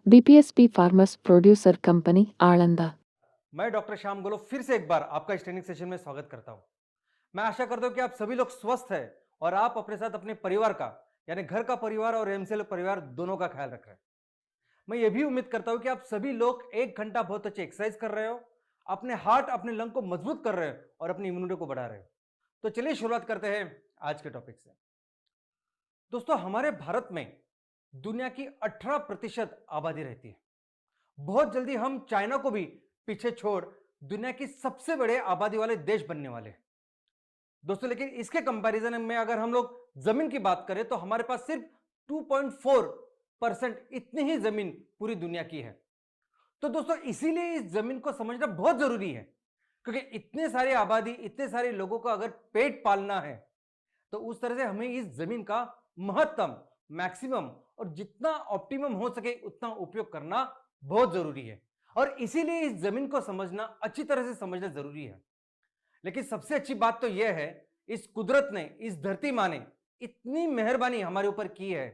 BPSP farmers producer company Alanda. मैं doctor Shyam गोलो फिर से एक बार आपका इस ट्रेनिंग सेशन में स्वागत करता हूं। मैं आशा करता हूं कि आप सभी लोग स्वस्थ हैं और आप अपने साथ अपने परिवार का यानी घर का परिवार और एमसीएल परिवार दोनों का ख्याल रख रहे हैं। मैं ये भी उम्मीद करता हूं कि आप सभी लोग 1 घंटा बहुत अच्छी एक्सरसाइज कर रहे हो, अपने हार्ट अपने लंग को मजबूत कर रहे हो और अपनी इम्यूनिटी को बढ़ा रहे हो। तो चलिए शुरुआत करते हैं आज के टॉपिक से। दोस्तों, हमारे भारत में दुनिया की 18% आबादी रहती है। बहुत जल्दी हम चाइना को भी पीछे छोड़ दुनिया की सबसे बड़े आबादी वाले देश बनने वाले हैं दोस्तों। लेकिन इसके कंपैरिजन में अगर हम लोग जमीन की बात करें तो हमारे पास सिर्फ 2.4% इतनी ही जमीन पूरी दुनिया की है। तो दोस्तों, इसीलिए इस जमीन को समझना बहुत जरूरी है, क्योंकि इतने सारे आबादी, इतने सारे लोगों को अगर पेट पालना है तो उस तरह से हमें इस जमीन का महत्तम, मैक्सिमम और जितना ऑप्टिमम हो सके उतना उपयोग करना बहुत जरूरी है। और इसीलिए इस जमीन को समझना, अच्छी तरह से समझना जरूरी है। लेकिन सबसे अच्छी बात तो यह है, इस कुदरत ने, इस धरती माँ ने इतनी मेहरबानी हमारे ऊपर की है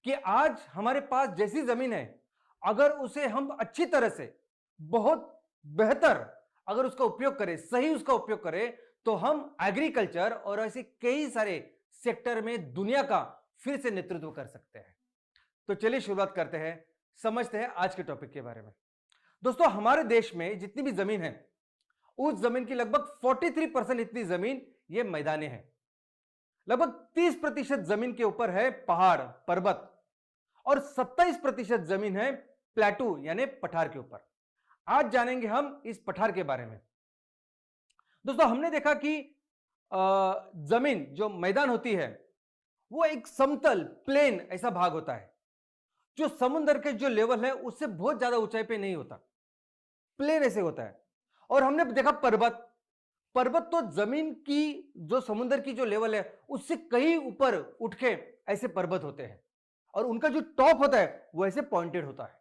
कि आज हमारे पास जैसी जमीन है, अगर उसे हम अच्छी तरह से, बहुत बेहतर अगर उसका उपयोग करें, सही उसका उपयोग करें, तो हम एग्रीकल्चर और ऐसे कई सारे सेक्टर में दुनिया का फिर से नेतृत्व कर सकते हैं। तो चलिए शुरुआत करते हैं, समझते हैं आज के टॉपिक के बारे में। दोस्तों, हमारे देश में जितनी भी जमीन है, उस जमीन की लगभग 43% इतनी जमीन ये मैदाने हैं। लगभग 30% जमीन के ऊपर है पहाड़, पर्वत, और 27% जमीन है प्लेटू यानी पठार के ऊपर। आज जानेंगे हम इस पठार के बारे में। दोस्तों, हमने देखा कि जमीन जो मैदान होती है वो एक समतल, प्लेन ऐसा भाग होता है जो समुद्र के जो लेवल है उससे बहुत ज्यादा ऊंचाई पे नहीं होता, प्लेन ऐसे होता है। और हमने देखा पर्वत, पर्वत तो जमीन की, जो समुद्र की जो लेवल है उससे कहीं ऊपर उठ के ऐसे पर्वत होते हैं, और उनका जो टॉप होता है वो ऐसे पॉइंटेड होता है।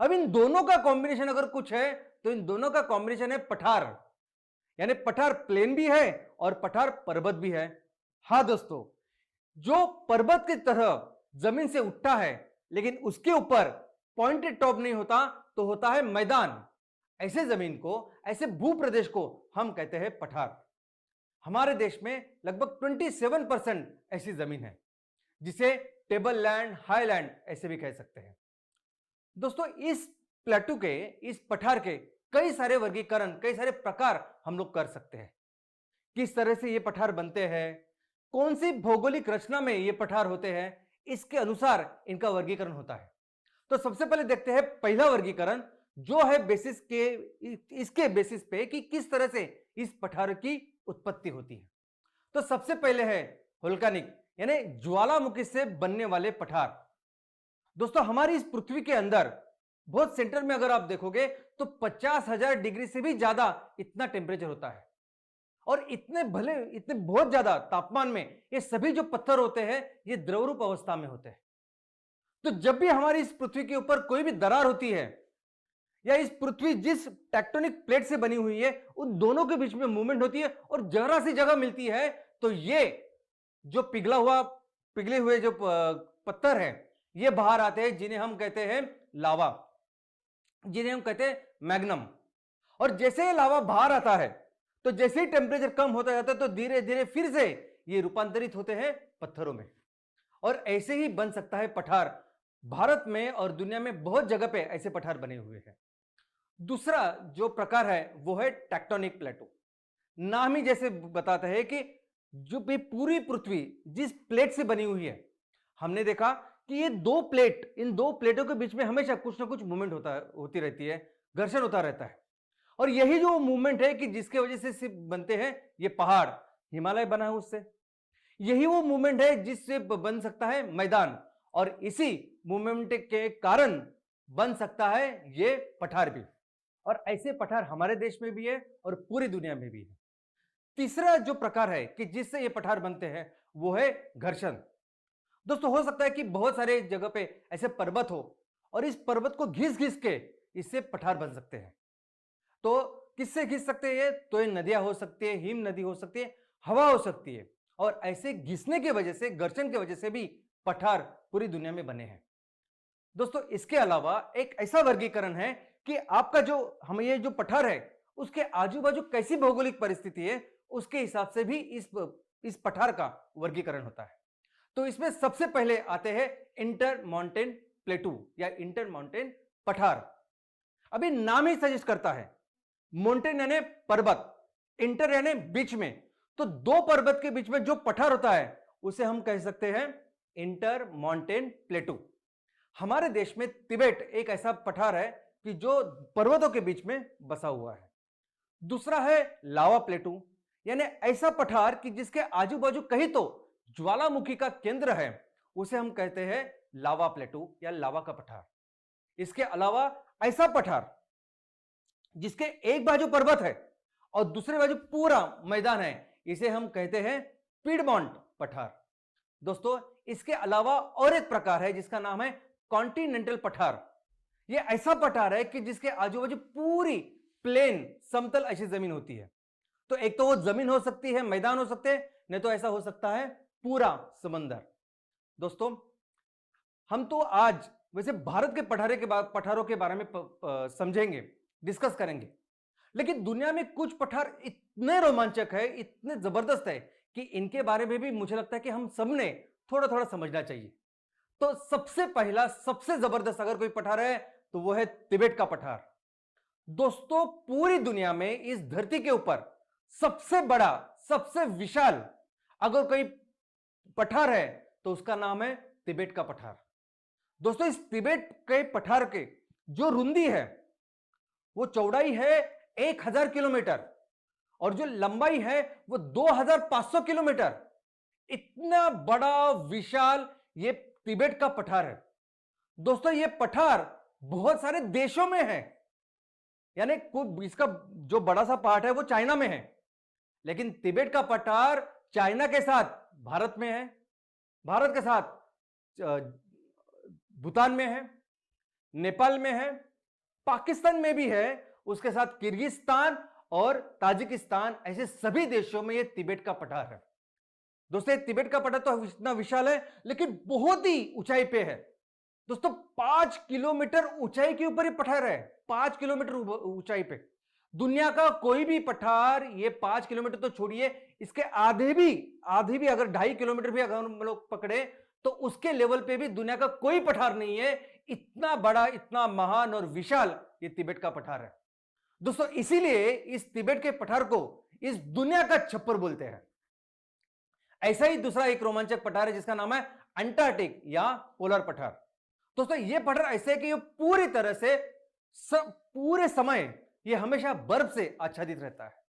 अब इन दोनों का कॉम्बिनेशन अगर कुछ है तो इन दोनों का कॉम्बिनेशन है पठार, यानी पठार प्लेन भी है और पठार पर्वत भी है। हाँ दोस्तों, जो पर्वत की तरह जमीन से उठता है लेकिन उसके ऊपर पॉइंटेड टॉप नहीं होता, तो होता है मैदान। ऐसे जमीन को, ऐसे भूप्रदेश को हम कहते हैं पठार। हमारे देश में लगभग 27% ऐसी जमीन है जिसे टेबल लैंड, हाईलैंड ऐसे भी कह सकते हैं। दोस्तों, इस प्लेटू के, इस पठार के कई सारे वर्गीकरण, कई सारे प्रकार हम लोग कर सकते हैं। किस तरह से ये पठार बनते हैं, कौन सी भौगोलिक रचना में ये पठार होते हैं, इसके अनुसार इनका वर्गीकरण होता है। तो सबसे पहले देखते हैं पहला वर्गीकरण, जो है बेसिस के, इसके बेसिस पे कि किस तरह से इस पठार की उत्पत्ति होती है। तो सबसे पहले है वोल्केनिक, यानी ज्वालामुखी से बनने वाले पठार। दोस्तों, हमारी इस पृथ्वी के अंदर बहुत सेंटर में अगर आप देखोगे तो 50,000 डिग्री से भी ज्यादा इतना टेम्परेचर होता है, और इतने बहुत ज्यादा तापमान में ये सभी जो पत्थर होते हैं ये द्रवरूप अवस्था में होते हैं। तो जब भी हमारी इस पृथ्वी के ऊपर कोई भी दरार होती है, या इस पृथ्वी जिस टेक्टोनिक प्लेट से बनी हुई है उन दोनों के बीच में मूवमेंट होती है और जरा सी जगह मिलती है, तो ये जो पिघले हुए जो पत्थर हैं ये बाहर आते हैं, जिन्हें हम कहते हैं लावा, जिन्हें हम कहते हैं मैग्नम। और जैसे ये लावा बाहर आता है तो जैसे ही टेम्परेचर कम होता जाता है तो धीरे धीरे फिर से ये रूपांतरित होते हैं पत्थरों में, और ऐसे ही बन सकता है पठार। भारत में और दुनिया में बहुत जगह पे ऐसे पठार बने हुए हैं। दूसरा जो प्रकार है वो है टेक्टोनिक प्लेटो। नाम ही जैसे बताता है कि जो भी पूरी पृथ्वी जिस प्लेट से बनी हुई है, हमने देखा कि ये दो प्लेट, इन दो प्लेटों के बीच में हमेशा कुछ ना कुछ मूवमेंट होती रहती है, घर्षण होता रहता है। और यही जो मूवमेंट है कि जिसके वजह से सिर्फ बनते हैं ये पहाड़, हिमालय बना है उससे, यही वो मूवमेंट है जिससे बन सकता है मैदान, और इसी मूवमेंट के कारण बन सकता है ये पठार भी। और ऐसे पठार हमारे देश में भी है और पूरी दुनिया में भी है। तीसरा जो प्रकार है कि जिससे ये पठार बनते हैं वो है घर्षण। दोस्तों, हो सकता है कि बहुत सारे जगह पे ऐसे पर्वत हो और इस पर्वत को घिस घिस के इससे पठार बन सकते हैं। तो किससे घिस सकते हैं ये? तो ये नदियां हो सकती है, हिम नदी हो सकती है, हवा हो सकती है, और ऐसे घिसने की वजह से, घर्षण की वजह से भी पठार पूरी दुनिया में बने हैं। दोस्तों इसके अलावा एक ऐसा वर्गीकरण है कि आपका जो हम ये जो पठार है उसके आजू बाजू कैसी भौगोलिक परिस्थिति है उसके हिसाब से भी इस पठार का वर्गीकरण होता है। तो इसमें सबसे पहले आते हैं इंटर माउंटेन प्लेटू या इंटर माउंटेन पठार। अभी नाम ही सजेस्ट करता है, माउंटेन यानी पर्वत, इंटर यानी बीच में, तो दो पर्वत के बीच में जो पठार होता है उसे हम कह सकते हैं इंटर माउंटेन प्लेटू। हमारे देश में तिबेट एक ऐसा पठार है कि जो पर्वतों के बीच में बसा हुआ है। दूसरा है लावा प्लेटू, यानी ऐसा पठार कि जिसके आजू बाजू कहीं तो ज्वालामुखी का केंद्र है, उसे हम कहते हैं लावा प्लेटू या लावा का पठार। इसके अलावा ऐसा पठार जिसके एक बाजू पर्वत है और दूसरे बाजू पूरा मैदान है, इसे हम कहते हैं पीडमॉन्ट पठार। दोस्तों इसके अलावा और एक प्रकार है जिसका नाम है कॉन्टिनेंटल पठार। यह ऐसा पठार है कि जिसके आजू बाजू पूरी प्लेन समतल ऐसी जमीन होती है। तो एक तो वो जमीन हो सकती है, मैदान हो सकते हैं, नहीं तो ऐसा हो सकता है पूरा समंदर। दोस्तों हम तो आज वैसे भारत के पठारों के बारे में समझेंगे, डिस्कस करेंगे, लेकिन दुनिया में कुछ पठार इतने रोमांचक है, इतने जबरदस्त है कि इनके बारे में भी मुझे लगता है कि हम सबने थोड़ा थोड़ा समझना चाहिए। तो सबसे पहला सबसे जबरदस्त अगर कोई पठार है तो वो है तिबेट का पठार। दोस्तों पूरी दुनिया में इस धरती के ऊपर सबसे बड़ा, सबसे विशाल अगर कोई पठार है तो उसका नाम है तिबेट का पठार। दोस्तों इस तिबेट के पठार के जो रुंदी है वो चौड़ाई है 1000 किलोमीटर और जो लंबाई है वो 2500 किलोमीटर। इतना बड़ा विशाल ये तिबेट का पठार है। दोस्तों ये पठार बहुत सारे देशों में है, यानी इसका जो बड़ा सा पार्ट है वो चाइना में है, लेकिन तिबेट का पठार चाइना के साथ भारत में है, भारत के साथ भूटान में है, नेपाल में है, पाकिस्तान में भी है, उसके साथ किर्गिस्तान और ताजिकिस्तान, ऐसे सभी देशों में यह तिबेट का पठार है। दोस्तों तिबेट का पठार तो इतना विशाल है लेकिन बहुत ही ऊंचाई पे है। दोस्तों 5 किलोमीटर ऊंचाई के ऊपर ही पठार है, 5 किलोमीटर ऊंचाई पे। दुनिया का कोई भी पठार ये 5 किलोमीटर तो छोड़िए, इसके आधे भी अगर 2.5 किलोमीटर भी अगर हम लोग पकड़े तो उसके लेवल पे भी दुनिया का कोई पठार नहीं है। इतना बड़ा, इतना महान और विशाल ये तिबेट का पठार है। दोस्तों इसीलिए इस तिबेट के पठार को इस दुनिया का छप्पर बोलते हैं। ऐसा ही दूसरा एक रोमांचक पठार है जिसका नाम है अंटार्कटिक या पोलर पठार। दोस्तों ये पठार ऐसे है कि ये पूरी तरह से पूरे समय ये हमेशा बर्फ से आच्छादित रहता है।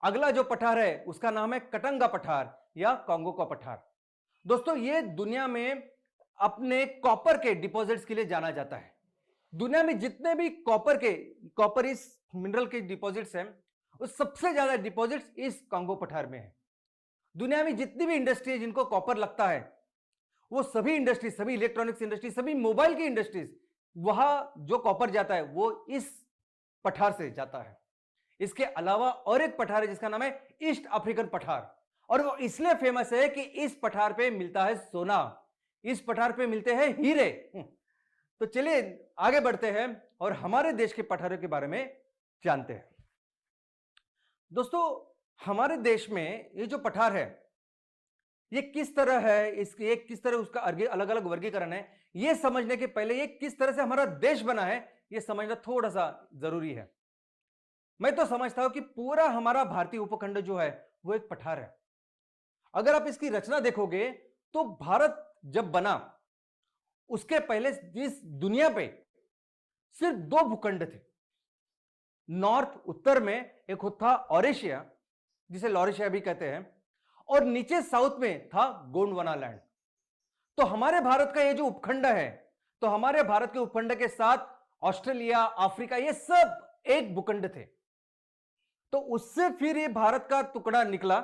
अगला जो पठार है उसका नाम है कटंगा पठार या कांगो का पठार। दोस्तों ये दुनिया में अपने कॉपर के डिपॉजिट्स के लिए जाना जाता है। दुनिया में जितने भी कॉपर इस मिनरल के डिपॉजिट्स हैं, उस सबसे ज्यादा डिपॉजिट्स इस कांगो पठार में है। दुनिया में जितनी भी इंडस्ट्री है जिनको कॉपर लगता है, वो सभी इंडस्ट्री, सभी इलेक्ट्रॉनिक्स इंडस्ट्री, सभी मोबाइल की इंडस्ट्रीज, वहां जो कॉपर जाता है वो इस पठार से जाता है। इसके अलावा और एक पठार है जिसका नाम है ईस्ट अफ्रीकन पठार, और वो इसलिए फेमस है कि इस पठार पे मिलता है सोना, इस पठार पे मिलते हैं हीरे। तो चलिए आगे बढ़ते हैं और हमारे देश के पठारों के बारे में जानते हैं। दोस्तों हमारे देश में ये जो पठार है ये किस तरह है, इसके किस तरह उसका अलग अलग वर्गीकरण है, ये समझने के पहले ये किस तरह से हमारा देश बना है ये समझना थोड़ा सा जरूरी है। मैं तो समझता हूं कि पूरा हमारा भारतीय उपखंड जो है वो एक पठार है। अगर आप इसकी रचना देखोगे तो भारत जब बना उसके पहले इस दुनिया पे सिर्फ 2 भूखंड थे। नॉर्थ उत्तर में एक था ऑरेशिया, जिसे लॉरेशिया भी कहते हैं, और नीचे साउथ में था गोंडवाना लैंड। तो हमारे भारत का ये जो उपखंड है, तो हमारे भारत के उपखंड के साथ ऑस्ट्रेलिया, अफ्रीका, ये सब एक भूखंड थे। तो उससे फिर ये भारत का टुकड़ा निकला,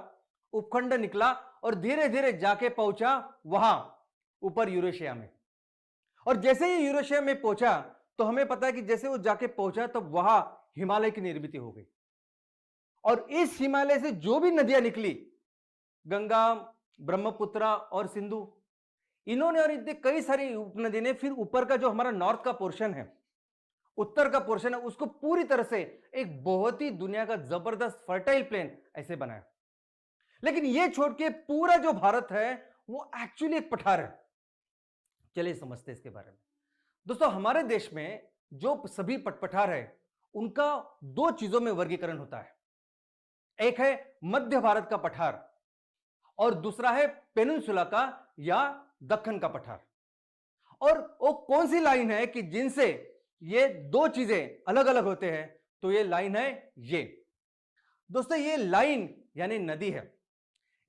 उपखंड निकला, और धीरे धीरे जाके पहुंचा वहां ऊपर यूरेशिया में। और जैसे ही यूरेशिया में पहुंचा तो हमें पता है कि जैसे वो जाके पहुंचा तो वहां हिमालय की निर्मित हो गई, और इस हिमालय से जो भी नदियां निकली, गंगा, ब्रह्मपुत्र और सिंधु, इन्होंने और इतने कई सारी उपनदी ने फिर ऊपर का जो हमारा नॉर्थ का पोर्शन है, उत्तर का पोर्शन है, उसको पूरी तरह से एक बहुत ही दुनिया का जबरदस्त फर्टाइल प्लेन ऐसे बनाया। लेकिन ये छोड़ के पूरा जो भारत है वो एक्चुअली एक पठार है। चलिए समझते हैं इसके बारे में। दोस्तों हमारे देश में जो सभी पठार है उनका दो चीजों में वर्गीकरण होता है। एक है मध्य भारत का पठार और दूसरा है पेनिनसुला का या दक्कन का पठार। और वो कौन सी लाइन है कि जिनसे ये दो चीजें अलग अलग होते हैं, तो ये लाइन है ये। दोस्तों ये लाइन यानी नदी है,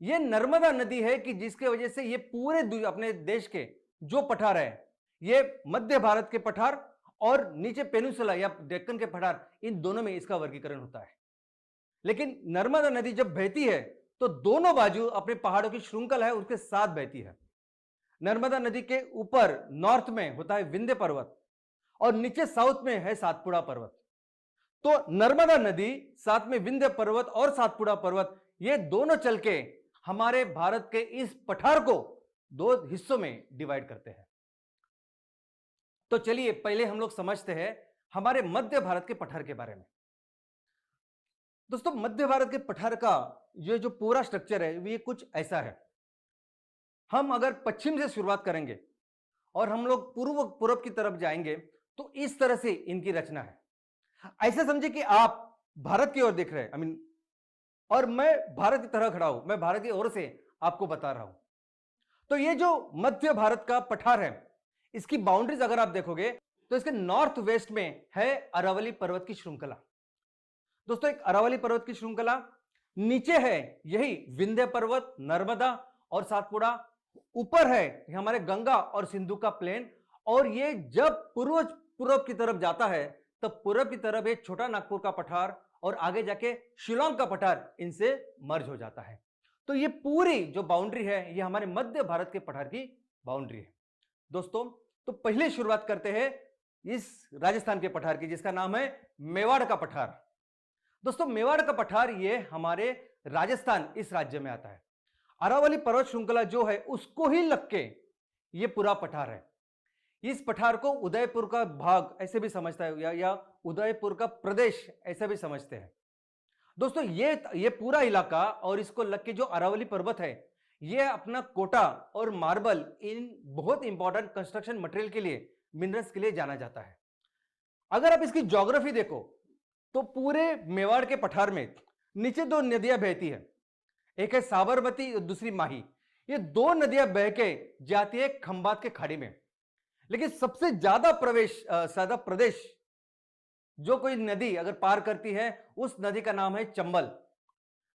ये नर्मदा नदी है कि जिसके वजह से ये पूरे अपने देश के जो पठार है, ये मध्य भारत के पठार और नीचे पेनिनसुला या डेक्कन के पठार, इन दोनों में इसका वर्गीकरण होता है। लेकिन नर्मदा नदी जब बहती है तो दोनों बाजू अपने पहाड़ों की श्रृंखला है उसके साथ बहती है। नर्मदा नदी के ऊपर नॉर्थ में होता है विंध्य पर्वत और नीचे साउथ में है सातपुड़ा पर्वत। तो नर्मदा नदी साथ में विंध्य पर्वत और सातपुड़ा पर्वत, ये दोनों चल के हमारे भारत के इस पठार को दो हिस्सों में डिवाइड करते हैं। तो चलिए पहले हम लोग समझते हैं हमारे मध्य भारत के पठार के बारे में। दोस्तों मध्य भारत के पठार का ये जो पूरा स्ट्रक्चर है ये कुछ ऐसा है। हम अगर पश्चिम से शुरुआत करेंगे और हम लोग पूर्व की तरफ जाएंगे तो इस तरह से इनकी रचना है। ऐसे समझे कि आप भारत की ओर देख रहे हैं, और मैं भारत की तरह खड़ा हूं, मैं भारत की ओर से आपको बता रहा हूं। तो ये जो मध्य भारत का पठार है, इसकी बाउंड्रीज अगर आप देखोगे तो इसके नॉर्थ वेस्ट में है अरावली पर्वत की श्रृंखला। दोस्तों एक अरावली पर्वत की श्रृंखला, नीचे है यही विंध्य पर्वत, नर्मदा और सातपुड़ा, ऊपर है हमारे गंगा और सिंधु का प्लेन, और ये जब पूर्व की तरफ जाता है तब पूर्व की तरफ एक छोटा नागपुर का पठार और आगे जाके शिलोंग का पठार इनसे मर्ज हो जाता है। तो ये पूरी जो बाउंड्री है ये हमारे मध्य भारत के पठार की बाउंड्री है। दोस्तों तो पहले शुरुआत करते हैं इस राजस्थान के पठार की, जिसका नाम है मेवाड़ का पठार। दोस्तों मेवाड़ का पठार ये हमारे राजस्थान इस राज्य में आता है। अरावली पर्वत श्रृंखला जो है उसको ही लग के ये पूरा पठार है। इस पठार को उदयपुर का भाग ऐसे भी समझता है या उदयपुर का प्रदेश ऐसा भी समझते हैं। दोस्तों ये पूरा इलाका और इसको लग के जो अरावली पर्वत है, ये अपना कोटा और मार्बल, इन बहुत इंपॉर्टेंट कंस्ट्रक्शन मटेरियल के लिए, मिनरल्स के लिए जाना जाता है। अगर आप इसकी ज्योग्राफी देखो तो पूरे मेवाड़ के पठार में नीचे दो नदियां बहती है, एक है साबरमती और दूसरी माही। ये दो नदियां बह के जाती है खंबात के खाड़ी में। लेकिन सबसे ज्यादा प्रदेश जो कोई नदी अगर पार करती है उस नदी का नाम है चंबल।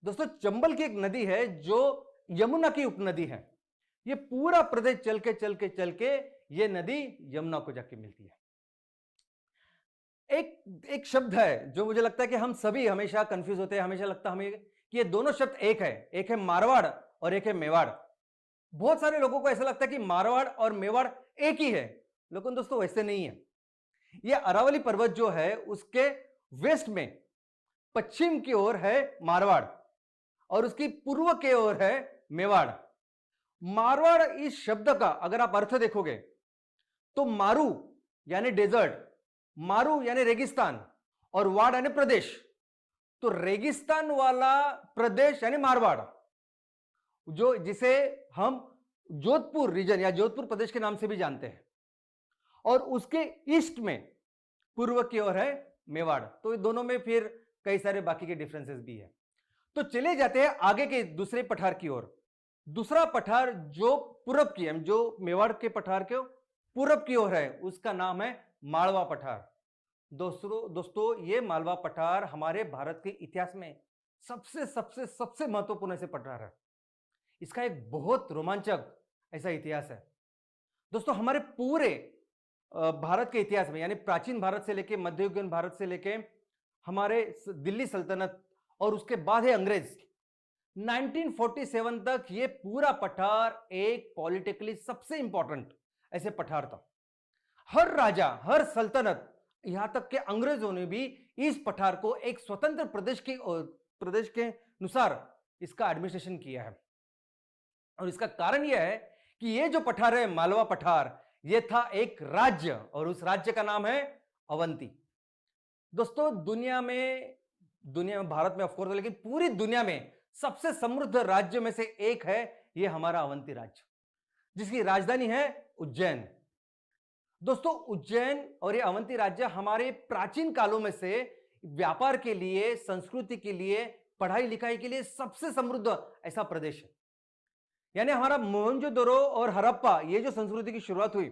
दोस्तों चंबल की एक नदी है जो यमुना की उपनदी है। ये पूरा प्रदेश चल के ये नदी यमुना को जाके मिलती है। एक शब्द है जो मुझे लगता है कि हम सभी हमेशा कंफ्यूज होते हैं, हमेशा लगता है हमें कि ये दोनों शब्द एक है मारवाड़ और एक है मेवाड़। बहुत सारे लोगों को ऐसा लगता है कि मारवाड़ और मेवाड़ एक ही है, लेकिन दोस्तों वैसे नहीं है। ये अरावली पर्वत जो है उसके वेस्ट में पश्चिम की ओर है मारवाड़ और उसकी पूर्व की ओर है मेवाड़। मारवाड़ इस शब्द का अगर आप अर्थ देखोगे तो मारू यानी डेजर्ट, मारू यानी रेगिस्तान और वाड़ यानी प्रदेश। तो रेगिस्तान वाला प्रदेश यानी मारवाड़, जो जिसे हम जोधपुर रीजन या जोधपुर प्रदेश के नाम से भी जानते हैं, और उसके ईस्ट में पूर्व की ओर है मेवाड़। तो दोनों में फिर कई सारे बाकी के डिफरेंसेस भी है। तो चले जाते हैं आगे के दूसरे पठार की ओर। दूसरा पठार जो पूर्व की है, जो मेवाड़ के पठार के पूर्व की ओर है, उसका नाम है मालवा पठार। दोस्तों ये मालवा पठार हमारे भारत के इतिहास में सबसे महत्वपूर्ण ऐसे पठार है। इसका एक बहुत रोमांचक ऐसा इतिहास है। दोस्तों हमारे पूरे भारत के इतिहास में, यानी प्राचीन भारत से लेके मध्ययुगीन भारत से लेके हमारे दिल्ली सल्तनत और उसके बाद है अंग्रेज, 1947 तक ये पूरा पठार एक पॉलिटिकली सबसे इंपॉर्टेंट ऐसे पठार था। हर राजा, हर सल्तनत, यहां तक के अंग्रेजों ने भी इस पठार को एक स्वतंत्र प्रदेश के अनुसार इसका एडमिनिस्ट्रेशन किया है। और इसका कारण यह है कि ये जो पठार है मालवा पठार, ये था एक राज्य और उस राज्य का नाम है अवंती। दोस्तों दुनिया में भारत में ऑफकोर्स, लेकिन पूरी दुनिया में सबसे समृद्ध राज्य में से एक है ये हमारा अवंती राज्य, जिसकी राजधानी है उज्जैन। दोस्तों उज्जैन और ये अवंती राज्य हमारे प्राचीन कालों में से व्यापार के लिए, संस्कृति के लिए, पढ़ाई लिखाई के लिए सबसे समृद्ध ऐसा प्रदेश है। यानी हमारा मोहनजोदड़ो और हड़प्पा, ये जो संस्कृति की शुरुआत हुई,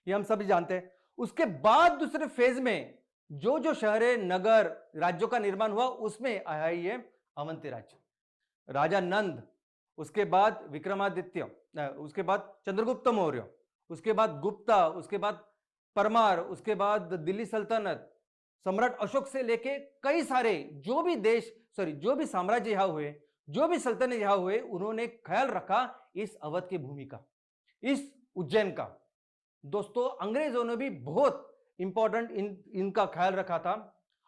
ये हम सभी जानते हैं। उसके बाद दूसरे फेज में जो जो शहरें, नगर, राज्यों का निर्माण हुआ, उसमें आया ये अवंती राज्य। राजा नंद, उसके बाद विक्रमादित्य, उसके बाद चंद्रगुप्त मौर्य, उसके बाद गुप्ता, उसके बाद परमार, उसके बाद दिल्ली सल्तनत, सम्राट अशोक से लेके कई सारे जो भी साम्राज्य यहां हुए, जो भी सल्तनत यहां हुए, उन्होंने ख्याल रखा इस अवध की भूमि का, इस उज्जैन का। दोस्तों अंग्रेजों ने भी बहुत इंपॉर्टेंट इनका ख्याल रखा था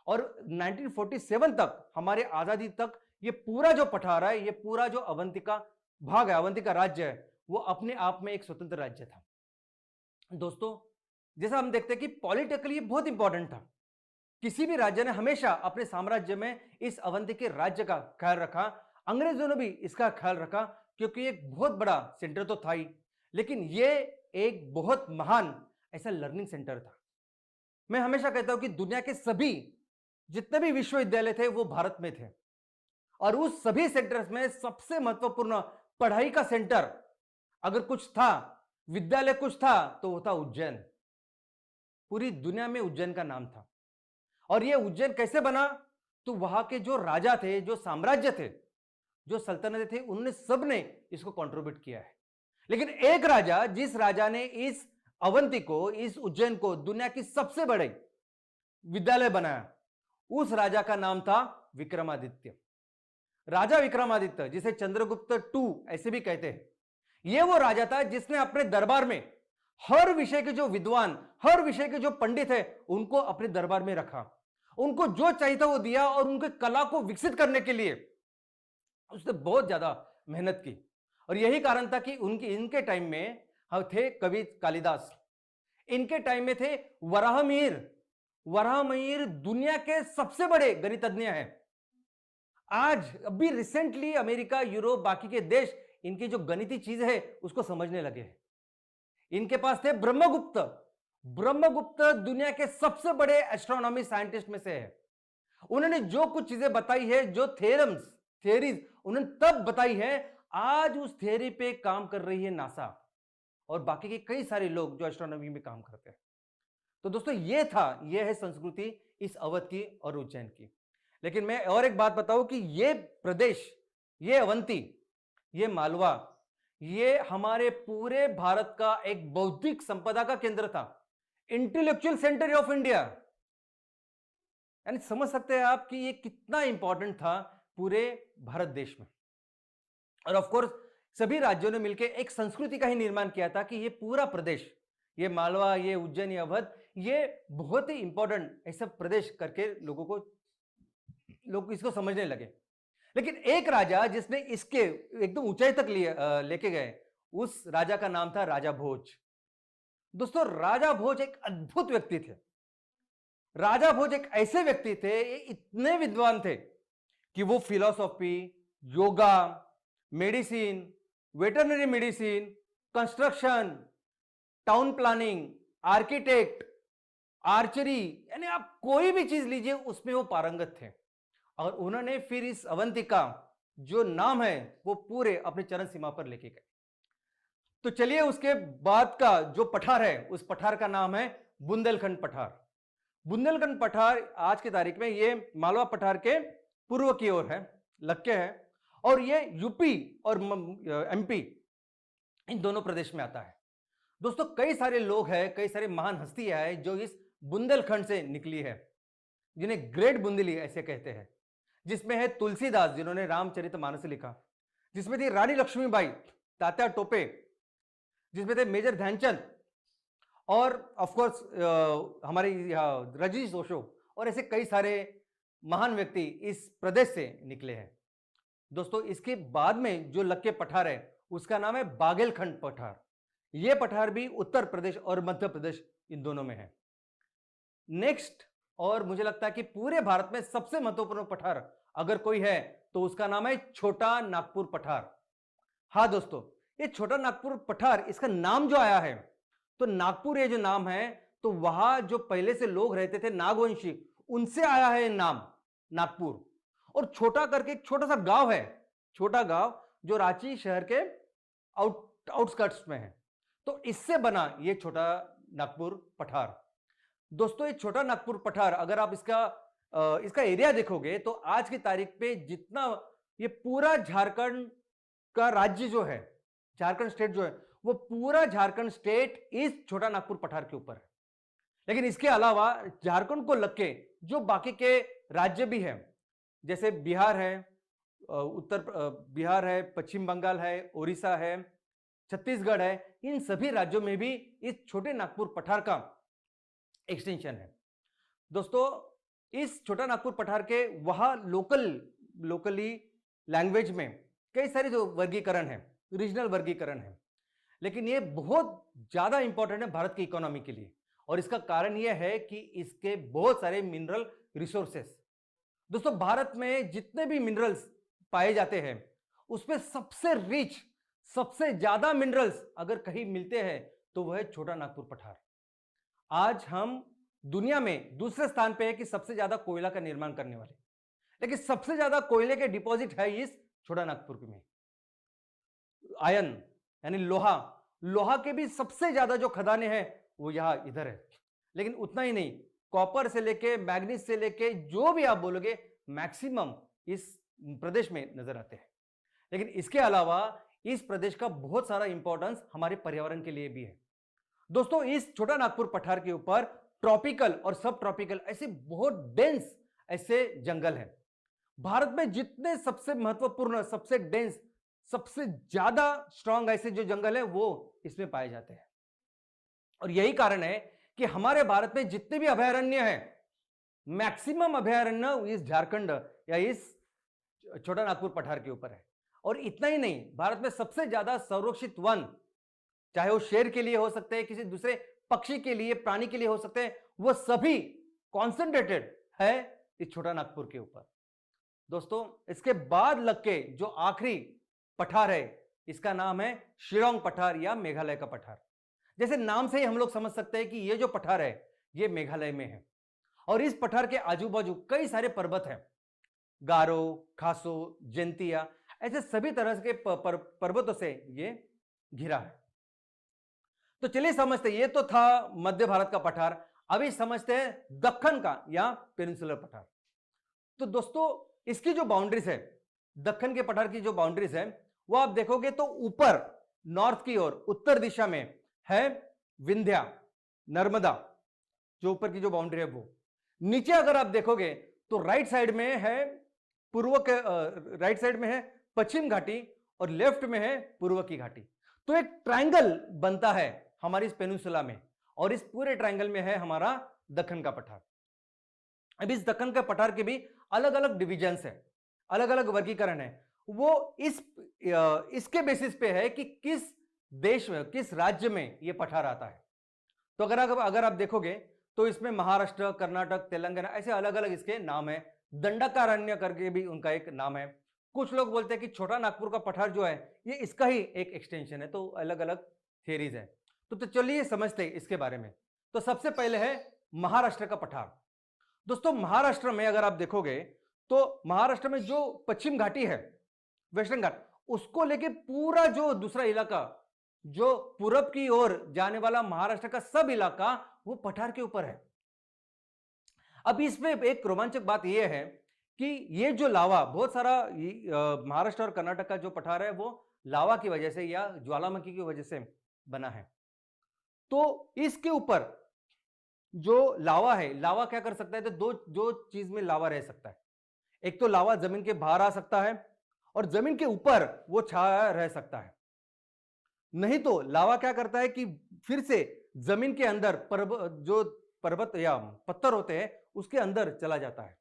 और 1947 तक, हमारे आजादी तक, ये पूरा जो पठार है, ये पूरा जो अवंती का भाग है, अवंती का राज्य है, वो अपने आप में एक स्वतंत्र राज्य था। दोस्तों जैसा हम देखते हैं कि पॉलिटिकली ये बहुत इंपॉर्टेंट था। किसी भी राज्य ने हमेशा अपने साम्राज्य में इस अवंती के राज्य का ख्याल रखा। अंग्रेजों ने भी इसका ख्याल रखा, क्योंकि एक बहुत बड़ा सेंटर तो था ही, लेकिन ये एक बहुत महान ऐसा लर्निंग सेंटर था। मैं हमेशा कहता हूं कि दुनिया के सभी जितने भी विश्वविद्यालय थे वो भारत में थे, और उस सभी सेंटर्स में सबसे महत्वपूर्ण पढ़ाई का सेंटर अगर कुछ था, विद्यालय कुछ था, तो वो था उज्जैन। पूरी दुनिया में उज्जैन का नाम था। और ये उज्जैन कैसे बना? तो वहां के जो राजा थे, जो साम्राज्य थे, जो सल्तनतें थे, उन्होंने सबने इसको कंट्रीब्यूट किया है। लेकिन एक राजा, जिस राजा ने इस अवंती को, इस उज्जैन को दुनिया की सबसे बड़े विद्यालय बनाया, उस राजा का नाम था विक्रमादित्य। राजा विक्रमादित्य, जिसे चंद्रगुप्त टू ऐसे भी कहते हैं, यह वो राजा था जिसने अपने दरबार में हर विषय के जो विद्वान, हर विषय के जो पंडित है, उनको अपने दरबार में रखा, उनको जो चाहिए था वो दिया, और उनके कला को विकसित करने के लिए उसने बहुत ज्यादा मेहनत की। और यही कारण था कि इनके टाइम में थे कवि कालिदास, इनके टाइम में थे वराहमिहिर दुनिया के सबसे बड़े गणितज्ञ हैं। आज अभी रिसेंटली अमेरिका, यूरोप, बाकी के देश इनकी जो गणितीय चीज है उसको समझने लगे हैं। इनके पास थे ब्रह्मगुप्त दुनिया के सबसे बड़े एस्ट्रोनॉमी साइंटिस्ट में से है। उन्होंने जो कुछ चीजें बताई है, जो थियरीज उन्होंने तब बताई है, आज उस थियरी पे काम कर रही है नासा और बाकी के कई सारे लोग जो एस्ट्रोनॉमी में काम करते हैं। तो दोस्तों ये है संस्कृति इस अवध की और उज्जैन की। लेकिन मैं और एक बात बताऊं कि ये प्रदेश, ये अवंती, ये मालवा, ये हमारे पूरे भारत का एक बौद्धिक संपदा का केंद्र था, इंटेलेक्चुअल सेंटर ऑफ इंडिया। यानी समझ सकते हैं आप कि ये कितना इंपॉर्टेंट था पूरे भारत देश में। और ऑफ कोर्स सभी राज्यों ने मिलकर एक संस्कृति का ही निर्माण किया था कि ये पूरा प्रदेश, ये मालवा, ये उज्जैन, ये अवध, ये बहुत ही इंपॉर्टेंट ऐसा प्रदेश करके लोग इसको समझने लगे। लेकिन एक राजा जिसने इसके एकदम ऊंचाई तक लेके गए, उस राजा का नाम था राजा भोज। दोस्तों राजा भोज एक अद्भुत व्यक्ति थे। राजा भोज एक ऐसे व्यक्ति थे, ये इतने विद्वान थे कि वो philosophy, yoga, medicine, veterinary medicine, construction, town planning, architect, archery, यानी आप कोई भी चीज लीजिए उसमें वो पारंगत थे। और उन्होंने फिर इस अवंती का जो नाम है वो पूरे अपने चरण सीमा पर लेके गए। तो चलिए उसके बाद का जो पठार है, उस पठार का नाम है बुंदेलखंड पठार। बुंदेलखंड पठार आज की तारीख में ये मालवा पठार के पूर्व की ओर है, लक्के है, और ये यूपी और एमपी इन दोनों प्रदेश में आता है। दोस्तों कई सारे लोग हैं, कई सारे महान हस्तियां हैं जो इस बुंदेलखंड से निकली है, जिन्हें ग्रेट बुंदेली ऐसे कहते हैं। जिसमें है तुलसीदास, जिन्होंने रामचरितमानस लिखा, जिसमें थी रानी लक्ष्मीबाई, तात्या टोपे, जिसमें थे मेजर ध्यानचंद, और ऑफ कोर्स हमारे रजनीश ओशो, और ऐसे कई सारे महान व्यक्ति इस प्रदेश से निकले हैं। दोस्तों इसके बाद में जो लक्के पठार है उसका नाम है बाघेलखंड पठार। यह पठार भी उत्तर प्रदेश और मध्य प्रदेश इन दोनों में है। नेक्स्ट, और मुझे लगता है कि पूरे भारत में सबसे महत्वपूर्ण पठार अगर कोई है तो उसका नाम है छोटा नागपुर पठार। हां दोस्तों, ये छोटा नागपुर पठार, इसका नाम जो आया है, तो नागपुर ये जो नाम है, तो वहां जो पहले से लोग रहते थे नागवंशी, उनसे आया है नाम नागपुर। और छोटा करके एक छोटा सा गांव है, छोटा गांव जो रांची शहर के आउटस्कर्ट्स में है, तो इससे बना ये छोटा नागपुर पठार। दोस्तों, ये छोटा नागपुर पठार अगर आप इसका एरिया देखोगे तो आज की तारीख पे जितना ये पूरा झारखंड का राज्य जो है, झारखंड स्टेट जो है, वो पूरा झारखंड स्टेट इस छोटा नागपुर पठार के ऊपर है। लेकिन इसके अलावा झारखंड को लग के जो बाकी के राज्य भी हैं, जैसे बिहार है, बिहार है, पश्चिम बंगाल है, ओडिशा है, छत्तीसगढ़ है, इन सभी राज्यों में भी इस छोटे नागपुर पठार का एक्सटेंशन है। दोस्तों, इस छोटा नागपुर पठार के वहां लोकली लैंग्वेज में कई सारे जो वर्गीकरण है, रीजनल वर्गीकरण है, लेकिन ये बहुत ज्यादा इंपॉर्टेंट है भारत की इकोनॉमी के लिए। और इसका कारण यह है कि इसके बहुत सारे मिनरल रिसोर्सेस। दोस्तों, भारत में जितने भी मिनरल्स पाए जाते हैं उसमें सबसे रिच, सबसे ज्यादा मिनरल्स अगर कहीं मिलते हैं तो वह है छोटा नागपुर पठार। आज हम दुनिया में दूसरे स्थान पे है कि सबसे ज्यादा कोयला का निर्माण करने वाले, लेकिन सबसे ज्यादा कोयले के डिपॉजिट है इस छोटा नागपुर में। आयन यानी लोहा के भी सबसे ज्यादा जो खदानें हैं वो यहां इधर है। लेकिन उतना ही नहीं, कॉपर से लेके मैग्नीज से लेके जो भी आप बोलोगे मैक्सिमम इस प्रदेश में नजर आते हैं। लेकिन इसके अलावा इस प्रदेश का बहुत सारा इंपॉर्टेंस हमारे पर्यावरण के लिए भी है। दोस्तों, इस छोटा नागपुर पठार के ऊपर ट्रॉपिकल और सब ट्रॉपिकल ऐसे बहुत डेंस ऐसे जंगल हैं। भारत में जितने सबसे महत्वपूर्ण, सबसे डेंस, सबसे ज्यादा स्ट्रांग ऐसे जो जंगल है वो इसमें पाए जाते हैं। और यही कारण है कि हमारे भारत में जितने भी अभयारण्य हैं, मैक्सिमम अभयारण्य इस झारखंड या इस छोटा नागपुर पठार के ऊपर है। और इतना ही नहीं, भारत में सबसे ज्यादा संरक्षित वन, चाहे वो शेर के लिए हो सकते हैं, किसी दूसरे पक्षी के लिए, प्राणी के लिए हो सकते हैं, वो सभी कॉन्सेंट्रेटेड है इस छोटा नागपुर के ऊपर। दोस्तों, इसके बाद लग के जो आखिरी पठार है, इसका नाम है शिलांग पठार या मेघालय का पठार। जैसे नाम से ही हम लोग समझ सकते हैं कि ये जो पठार है ये मेघालय में है। और इस पठार के आजू बाजू कई सारे पर्वत हैं, गारो, खासो, जैंतिया, ऐसे सभी तरह के पर्वतों से ये घिरा है। तो चलिए समझते हैं, ये तो था मध्य भारत का पठार। अभी समझते हैं दक्कन का या पेनिनसुलर पठार। तो दोस्तों, इसकी जो बाउंड्रीज है, दक्कन के पठार की जो बाउंड्रीज है, वो आप देखोगे तो ऊपर नॉर्थ की ओर उत्तर दिशा में है विंध्या, नर्मदा, जो ऊपर की जो बाउंड्री है वो। नीचे अगर आप देखोगे तो राइट साइड में है पश्चिम घाटी और लेफ्ट में है पूर्व की घाटी। तो एक ट्रायंगल बनता है हमारी इस पेनिनसुला में, और इस पूरे ट्रायंगल में है हमारा दक्कन का पठार। अब इस दक्कन का पठार के भी अलग अलग डिविजन्स है, अलग अलग वर्गीकरण है। वो इसके बेसिस पे है कि किस देश में, किस राज्य में ये पठार आता है। तो अगर आप देखोगे तो इसमें महाराष्ट्र, कर्नाटक, तेलंगाना, ऐसे अलग अलग इसके नाम है। दंडकारण्य करके भी उनका एक नाम है। कुछ लोग बोलते हैं कि छोटा नागपुर का पठार जो है ये इसका ही एक एक्सटेंशन है। तो अलग अलग थियरीज है। तो चलिए समझते हैं इसके बारे में। तो सबसे पहले है महाराष्ट्र का पठार। दोस्तों, महाराष्ट्र में अगर आप देखोगे तो महाराष्ट्र में जो पश्चिम घाटी है, वेस्टर्न घाट, उसको लेके पूरा जो दूसरा इलाका, जो पूरब की ओर जाने वाला महाराष्ट्र का सब इलाका, वो पठार के ऊपर है। अब इसमें एक रोमांचक बात यह है कि ये जो लावा, बहुत सारा महाराष्ट्र और कर्नाटक का जो पठार है वो लावा की वजह से या ज्वालामुखी की वजह से बना है। तो इसके ऊपर जो लावा है, लावा क्या कर सकता है, तो दो चीज में लावा रह सकता है। एक तो लावा जमीन के बाहर आ सकता है और जमीन के ऊपर वो छाया रह सकता है। नहीं तो लावा क्या करता है कि फिर से जमीन के अंदर जो पर्वत या पत्थर होते हैं उसके अंदर चला जाता है।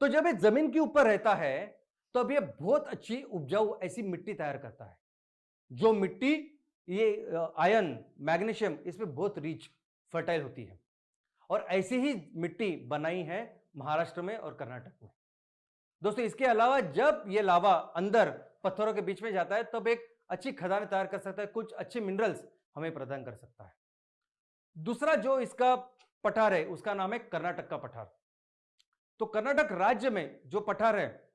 तो जब ये जमीन के ऊपर रहता है तो अब ये बहुत अच्छी उपजाऊ ऐसी मिट्टी तैयार करता है, जो मिट्टी ये आयरन, मैग्नीशियम इसमें बहुत रिच, फर्टाइल होती है। और ऐसी ही मिट्टी बनाई है महाराष्ट्र में और कर्नाटक में। दोस्तों इसके अलावा जब ये लावा अंदर पत्थरों के बीच में जाता है तब एक अच्छी खदान तैयार कर सकता है, कुछ अच्छे मिनरल्स हमें प्रदान कर सकता है। दूसरा जो इसका पठार है उसका नाम है कर्नाटक का पठार। तो कर्नाटक राज्य में जो पठार है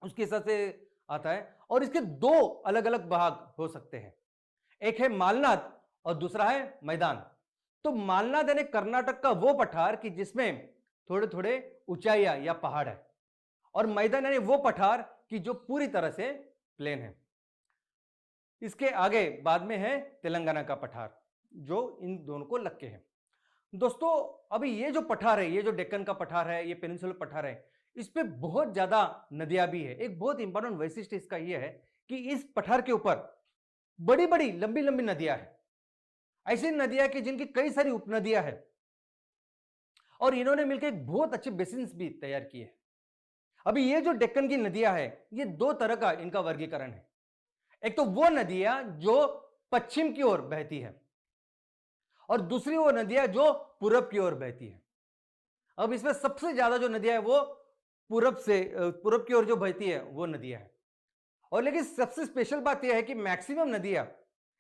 उसके हिसाब से आता है और इसके दो अलग अलग भाग हो सकते हैं, एक है मालनाद और दूसरा है मैदान। तो मालनाद यानी कर्नाटक का वो पठार कि जिसमें थोड़े थोड़े ऊंचाइयां या पहाड़ है, और मैदान यानी वो पठार कि जो पूरी तरह से प्लेन है। इसके आगे बाद में है तेलंगाना का पठार जो इन दोनों को लग के है। दोस्तों अभी ये जो पठार है, ये जो डेक्कन का पठार है, ये पेनिनसुलर पठार है, इस पे बहुत ज्यादा नदियां भी है। एक बहुत इंपॉर्टेंट वैशिष्ट्य इसका यह है कि इस पठार के ऊपर बड़ी बड़ी लंबी लंबी नदियां हैं, ऐसी नदियां कि जिनकी कई सारी उपनदियां हैं, और इन्होंने मिलकर एक बहुत अच्छे बेसिन्स भी तैयार किए हैं। अभी ये जो डेक्कन की नदियां है, ये दो तरह का इनका वर्गीकरण है। एक तो वो नदियां जो पश्चिम की ओर बहती है और दूसरी वो नदियां जो पूरब की ओर बहती है। अब इसमें सबसे ज्यादा जो नदियां है वो पूरब की ओर जो बहती है वो नदियां है। और लेकिन सबसे स्पेशल बात यह है कि मैक्सिमम नदियां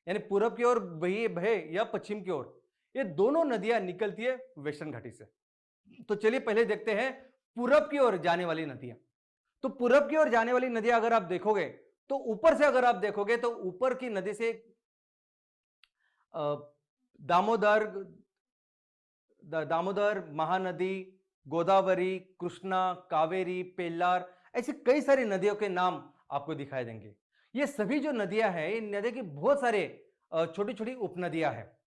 यानी पूरब की ओर बहे या पश्चिम की ओर, ये दोनों नदियां निकलती है वेस्टर्न घाटी से। तो चलिए पहले देखते हैं पूरब की ओर जाने वाली नदियां। तो पूरब की ओर जाने वाली नदियां अगर आप देखोगे तो ऊपर से अगर आप देखोगे तो ऊपर की नदी से दामोदर, महानदी, गोदावरी, कृष्णा, कावेरी, पेल्लार, ऐसी कई सारी नदियों के नाम आपको दिखाई देंगे। ये सभी जो नदियां हैं, इन नदियों की बहुत सारे छोटी छोटी उपनदियां हैं,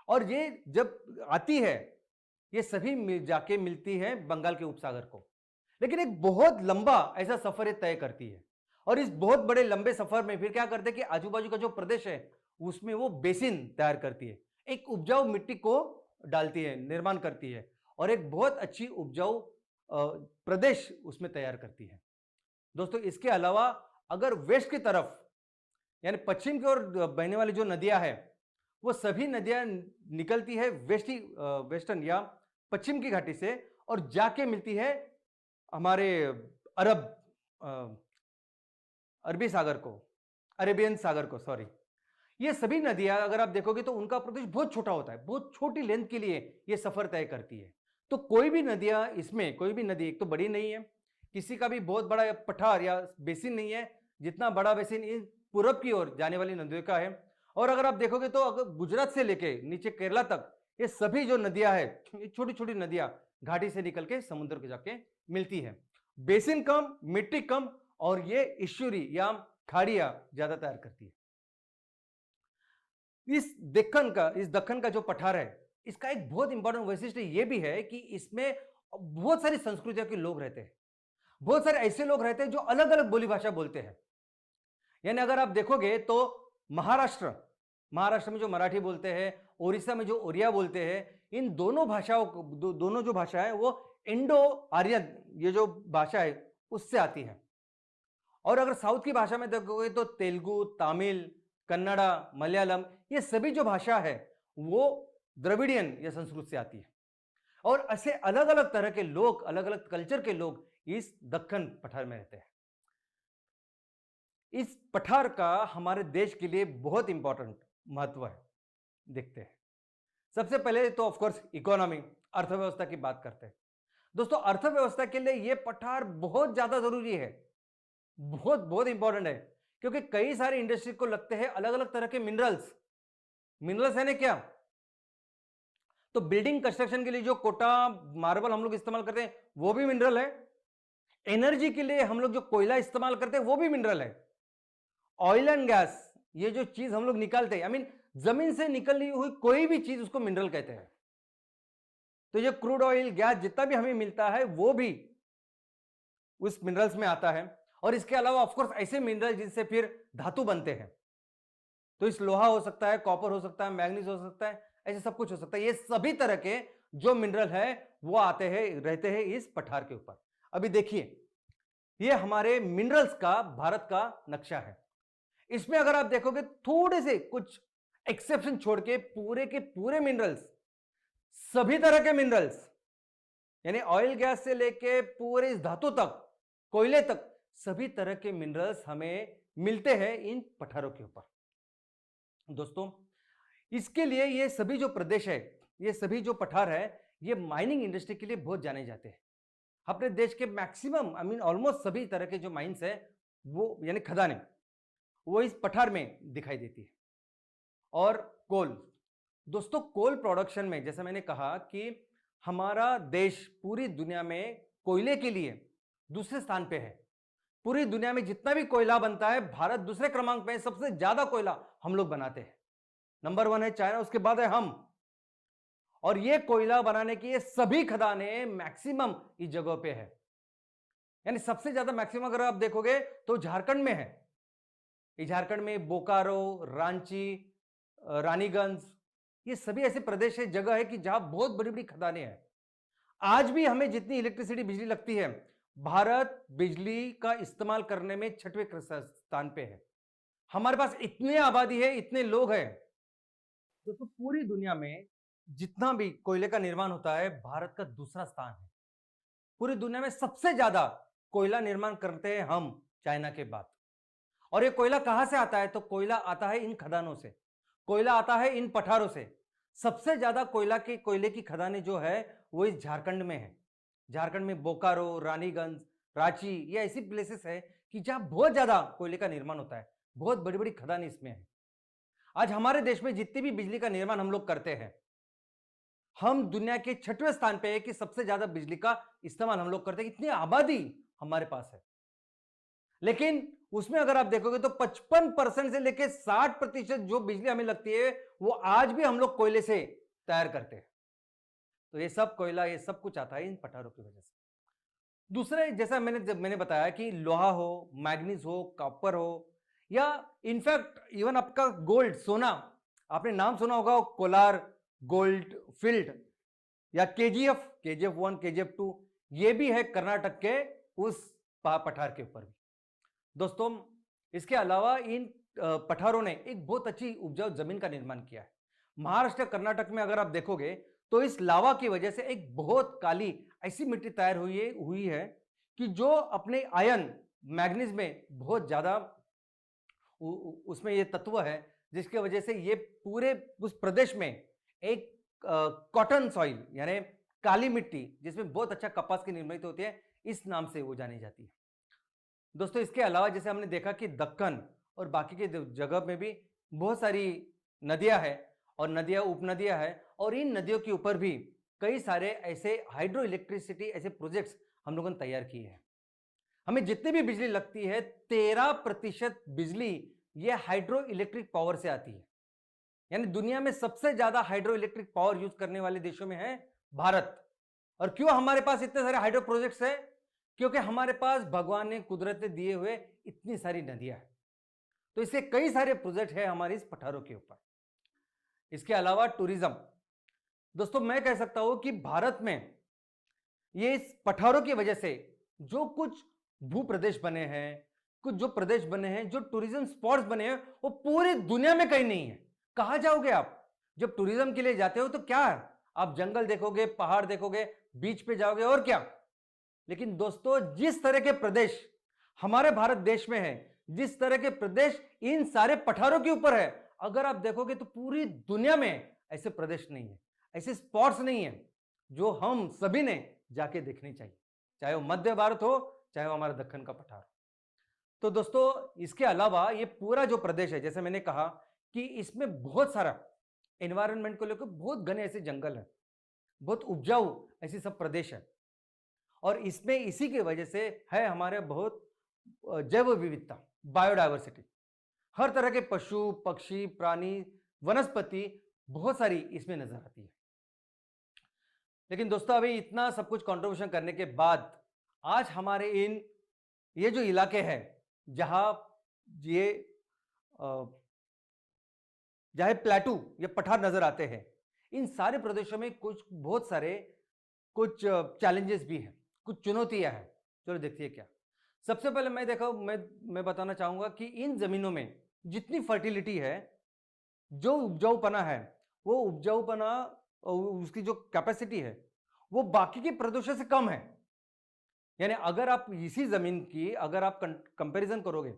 और ये जब आती है ये सभी जाके मिलती है बंगाल के उपसागर को। लेकिन एक बहुत लंबा ऐसा सफर ये तय करती है, और इस बहुत बड़े लंबे सफर में फिर क्या करते हैं कि आजू बाजू का जो प्रदेश है उसमें वो बेसिन तैयार करती है, एक उपजाऊ मिट्टी को डालती है, निर्माण करती है, और एक बहुत अच्छी उपजाऊ प्रदेश उसमें तैयार करती है। दोस्तों इसके अलावा अगर वेस्ट की तरफ यानी पश्चिम की ओर बहने वाली जो नदियां हैं, वो सभी नदियां निकलती है वेस्टर्न या पश्चिम की घाटी से और जाके मिलती है हमारे अरबी सागर को, अरेबियन सागर को, सॉरी। ये सभी नदियां अगर आप देखोगे तो उनका प्रदेश बहुत छोटा होता है, बहुत छोटी लेंथ के लिए ये सफर तय करती है। तो कोई भी नदियां इसमें, कोई भी नदी एक तो बड़ी नहीं है, किसी का भी बहुत बड़ा पठार या बेसिन नहीं है जितना बड़ा बेसिन इन पूरब की ओर जाने वाली नदियों का है। और अगर आप देखोगे तो अगर गुजरात से लेके नीचे केरला तक ये सभी जो नदियां है, छोटी छोटी नदियां घाटी से निकल के समुद्र के जाके मिलती है। बेसिन कम, मिट्टी कम, और ये इश्यूरी या खाड़ियां ज्यादा तैयार करती है। इस दक्कन का जो पठार है, इसका एक बहुत इंपॉर्टेंट वैशिष्ट्य ये भी है कि इसमें बहुत सारी संस्कृतियों के लोग रहते हैं, बहुत सारे ऐसे लोग रहते हैं जो अलग अलग बोली भाषा बोलते हैं। यानी अगर आप देखोगे तो महाराष्ट्र में जो मराठी बोलते हैं, ओडिशा में जो ओरिया बोलते हैं, इन दोनों भाषाओं दोनों जो भाषा है वो इंडो आर्यन ये जो भाषा है उससे आती है। और अगर साउथ की भाषा में देखोगे तो तेलुगु, तमिल, कन्नड़ा, मलयालम, ये सभी जो भाषा है वो द्रविडियन या संस्कृत से आती है। और ऐसे अलग अलग तरह के लोग, अलग अलग कल्चर के लोग इस दक्कन पठार में रहते हैं। इस पठार का हमारे देश के लिए बहुत इंपॉर्टेंट महत्व है। देखते हैं सबसे पहले तो ऑफ कोर्स इकोनॉमी, अर्थव्यवस्था की बात करते हैं। दोस्तों अर्थव्यवस्था के लिए यह पठार बहुत ज्यादा जरूरी है, बहुत बहुत इंपॉर्टेंट है, क्योंकि कई सारे इंडस्ट्री को लगते हैं अलग अलग तरह के मिनरल्स है ना क्या। तो बिल्डिंग कंस्ट्रक्शन के लिए जो कोटा मार्बल हम लोग इस्तेमाल करते हैं वो भी मिनरल है। एनर्जी के लिए हम लोग जो कोयला इस्तेमाल करते हैं वो भी मिनरल है। ऑयल एंड गैस ये जो चीज हम लोग निकालते हैं, आई मीन जमीन से निकली हुई कोई भी चीज उसको मिनरल कहते हैं। तो ये क्रूड ऑयल, गैस जितना भी हमें मिलता है वो भी उस मिनरल्स में आता है। और इसके अलावा ऑफकोर्स ऐसे मिनरल जिनसे फिर धातु बनते हैं, तो इस लोहा हो सकता है, कॉपर हो सकता है, मैग्नीज हो सकता है, ऐसे सब कुछ हो सकता है। ये सभी तरह के जो मिनरल है वो आते हैं, रहते हैं इस पठार के ऊपर। अभी देखिए ये हमारे मिनरल्स का भारत का नक्शा है। इसमें अगर आप देखोगे थोड़े से कुछ एक्सेप्शन छोड़ के पूरे मिनरल्स, सभी तरह के मिनरल्स, यानी ऑयल गैस से लेके पूरे इस धातु तक, कोयले तक, सभी तरह के मिनरल्स हमें मिलते हैं इन पठारों के ऊपर। दोस्तों, इसके लिए ये सभी जो प्रदेश है, ये सभी जो पठार है, ये माइनिंग इंडस्ट्री के लिए बहुत जाने जाते हैं। अपने देश के मैक्सिमम ऑलमोस्ट सभी तरह के जो माइंस है, वो यानी खदानें, वो इस पठार में दिखाई देती है। और कोल, दोस्तों कोल प्रोडक्शन में जैसा मैंने कहा कि हमारा देश पूरी दुनिया में कोयले के लिए दूसरे स्थान पे है। पूरी दुनिया में जितना भी कोयला बनता है, भारत दूसरे क्रमांक पे है। सबसे ज्यादा कोयला हम लोग बनाते हैं। नंबर 1 है चाइना, उसके बाद है हम। और ये कोयला बनाने की ये सभी खदानें मैक्सिमम इस जगह पे है, यानी सबसे ज्यादा मैक्सिमम अगर आप देखोगे तो झारखंड में है। ये झारखंड में बोकारो, रांची, रानीगंज, ये सभी ऐसे प्रदेश है, जगह है कि जहां बहुत बड़ी बड़ी खदानें हैं। आज भी हमें जितनी इलेक्ट्रिसिटी बिजली लगती है, भारत बिजली का इस्तेमाल करने में 6वें स्थान पे है। हमारे पास इतनी आबादी है, इतने लोग हैं। दोस्तों पूरी दुनिया में जितना भी कोयले का निर्माण होता है, भारत का दूसरा स्थान है। पूरी दुनिया में सबसे ज्यादा कोयला निर्माण करते हैं हम, चाइना के बाद। और ये कोयला कहां से आता है? तो कोयला आता है इन खदानों से, कोयला आता है इन पठारों से। सबसे ज्यादा कोयले की खदानें जो है वो इस झारखंड में है। झारखंड में बोकारो, रानीगंज, रांची, ये ऐसी प्लेसेस है कि जहां बहुत ज्यादा कोयले का निर्माण होता है। बहुत बड़ी बड़ी खदानें इसमें है। आज हमारे देश में जितनी भी बिजली का निर्माण हम लोग करते हैं, हम दुनिया के 6वें स्थान पे है कि सबसे ज्यादा बिजली का इस्तेमाल हम लोग करते हैं। इतनी आबादी हमारे पास है, लेकिन उसमें अगर आप देखोगे तो 55% से लेकर 60% जो बिजली हमें लगती है, वो आज भी हम लोग कोयले से तैयार करते हैं। तो ये सब कोयला, ये सब कुछ आता है इन पठारों की वजह से। दूसरे, जैसा मैंने बताया कि लोहा हो, मैग्नीज हो, कॉपर हो, या इनफैक्ट इवन आपका गोल्ड, सोना, आपने नाम सुना होगा कोलार गोल्ड फील्ड, या केजीएफ 1, केजीएफ 2, ये भी है कर्नाटक के उस पठार के ऊपर भी। दोस्तों इसके अलावा इन पठारों ने एक बहुत अच्छी उपजाऊ जमीन का निर्माण किया है। महाराष्ट्र, कर्नाटक में अगर आप देखोगे तो इस लावा की वजह से एक बहुत काली ऐसी मिट्टी तैयार हुई है कि जो अपने आयन, मैग्नीज में बहुत ज्यादा उसमें ये तत्व है, जिसकी वजह से ये पूरे उस प्रदेश में एक कॉटन सॉइल, यानी काली मिट्टी, जिसमें बहुत अच्छा कपास की निर्मित होती है, इस नाम से वो जानी जाती है। दोस्तों इसके अलावा जैसे हमने देखा कि दक्कन और बाकी के जगह में भी बहुत सारी नदियां हैं, और नदियां, उपनदियां हैं, और इन नदियों के ऊपर भी कई सारे ऐसे हाइड्रो इलेक्ट्रिसिटी, ऐसे प्रोजेक्ट्स हम लोगों ने तैयार किए हैं। हमें जितनी भी बिजली लगती है, 13% बिजली ये हाइड्रो इलेक्ट्रिक पावर से आती है। यानी दुनिया में सबसे ज्यादा हाइड्रो इलेक्ट्रिक पावर यूज करने वाले देशों में है भारत। और क्यों हमारे पास इतने सारे हाइड्रो प्रोजेक्ट्स हैं? क्योंकि हमारे पास भगवान ने कुदरत ने दिए हुए इतनी सारी नदियां हैं। तो इससे कई सारे प्रोजेक्ट है हमारे इस पठारों के ऊपर। इसके अलावा टूरिज्म, दोस्तों मैं कह सकता हूं कि भारत में ये इस पठारों की वजह से जो कुछ भू प्रदेश बने हैं, कुछ जो प्रदेश बने हैं, जो टूरिज्म स्पॉट्स बने हैं, वो पूरी दुनिया में कहीं नहीं है। कहां जाओगे आप? जब टूरिज्म के लिए जाते हो तो क्या है, आप जंगल देखोगे, पहाड़ देखोगे, बीच पे जाओगे, और क्या। लेकिन दोस्तों जिस तरह के प्रदेश हमारे भारत देश में है, जिस तरह के प्रदेश इन सारे पठारों के ऊपर है, अगर आप देखोगे तो पूरी दुनिया में ऐसे प्रदेश नहीं है, ऐसे स्पॉट्स नहीं है जो हम सभी ने जाके देखनी चाहिए, चाहे वो मध्य भारत हो, चाहे वो हमारा दक्कन का पठार। तो दोस्तों इसके अलावा ये पूरा जो प्रदेश है, जैसे मैंने कहा कि इसमें बहुत सारा एनवायरनमेंट को लेकर बहुत घने ऐसे जंगल है, बहुत उपजाऊ ऐसी सब प्रदेश है, और इसमें इसी की वजह से है हमारे बहुत जैव विविधता, बायोडायवर्सिटी। हर तरह के पशु, पक्षी, प्राणी, वनस्पति बहुत सारी इसमें नजर आती है। लेकिन दोस्तों अभी इतना सब कुछ कंट्रीब्यूशन करने के बाद आज हमारे ये जो इलाके हैं, जहां ये जहां प्लेटू, ये पठार नजर आते हैं, इन सारे प्रदेशों में बहुत सारे चैलेंजेस भी हैं, कुछ चुनौतियां हैं। चलो देखिए क्या। सबसे पहले मैं बताना चाहूंगा कि इन जमीनों में जितनी फर्टिलिटी है, जो उपजाऊपना है, वो उपजाऊपना उसकी जो कैपेसिटी है, वो बाकी के प्रदेशों से कम है। यानी अगर आप इसी जमीन की अगर आप कंपैरिजन करोगे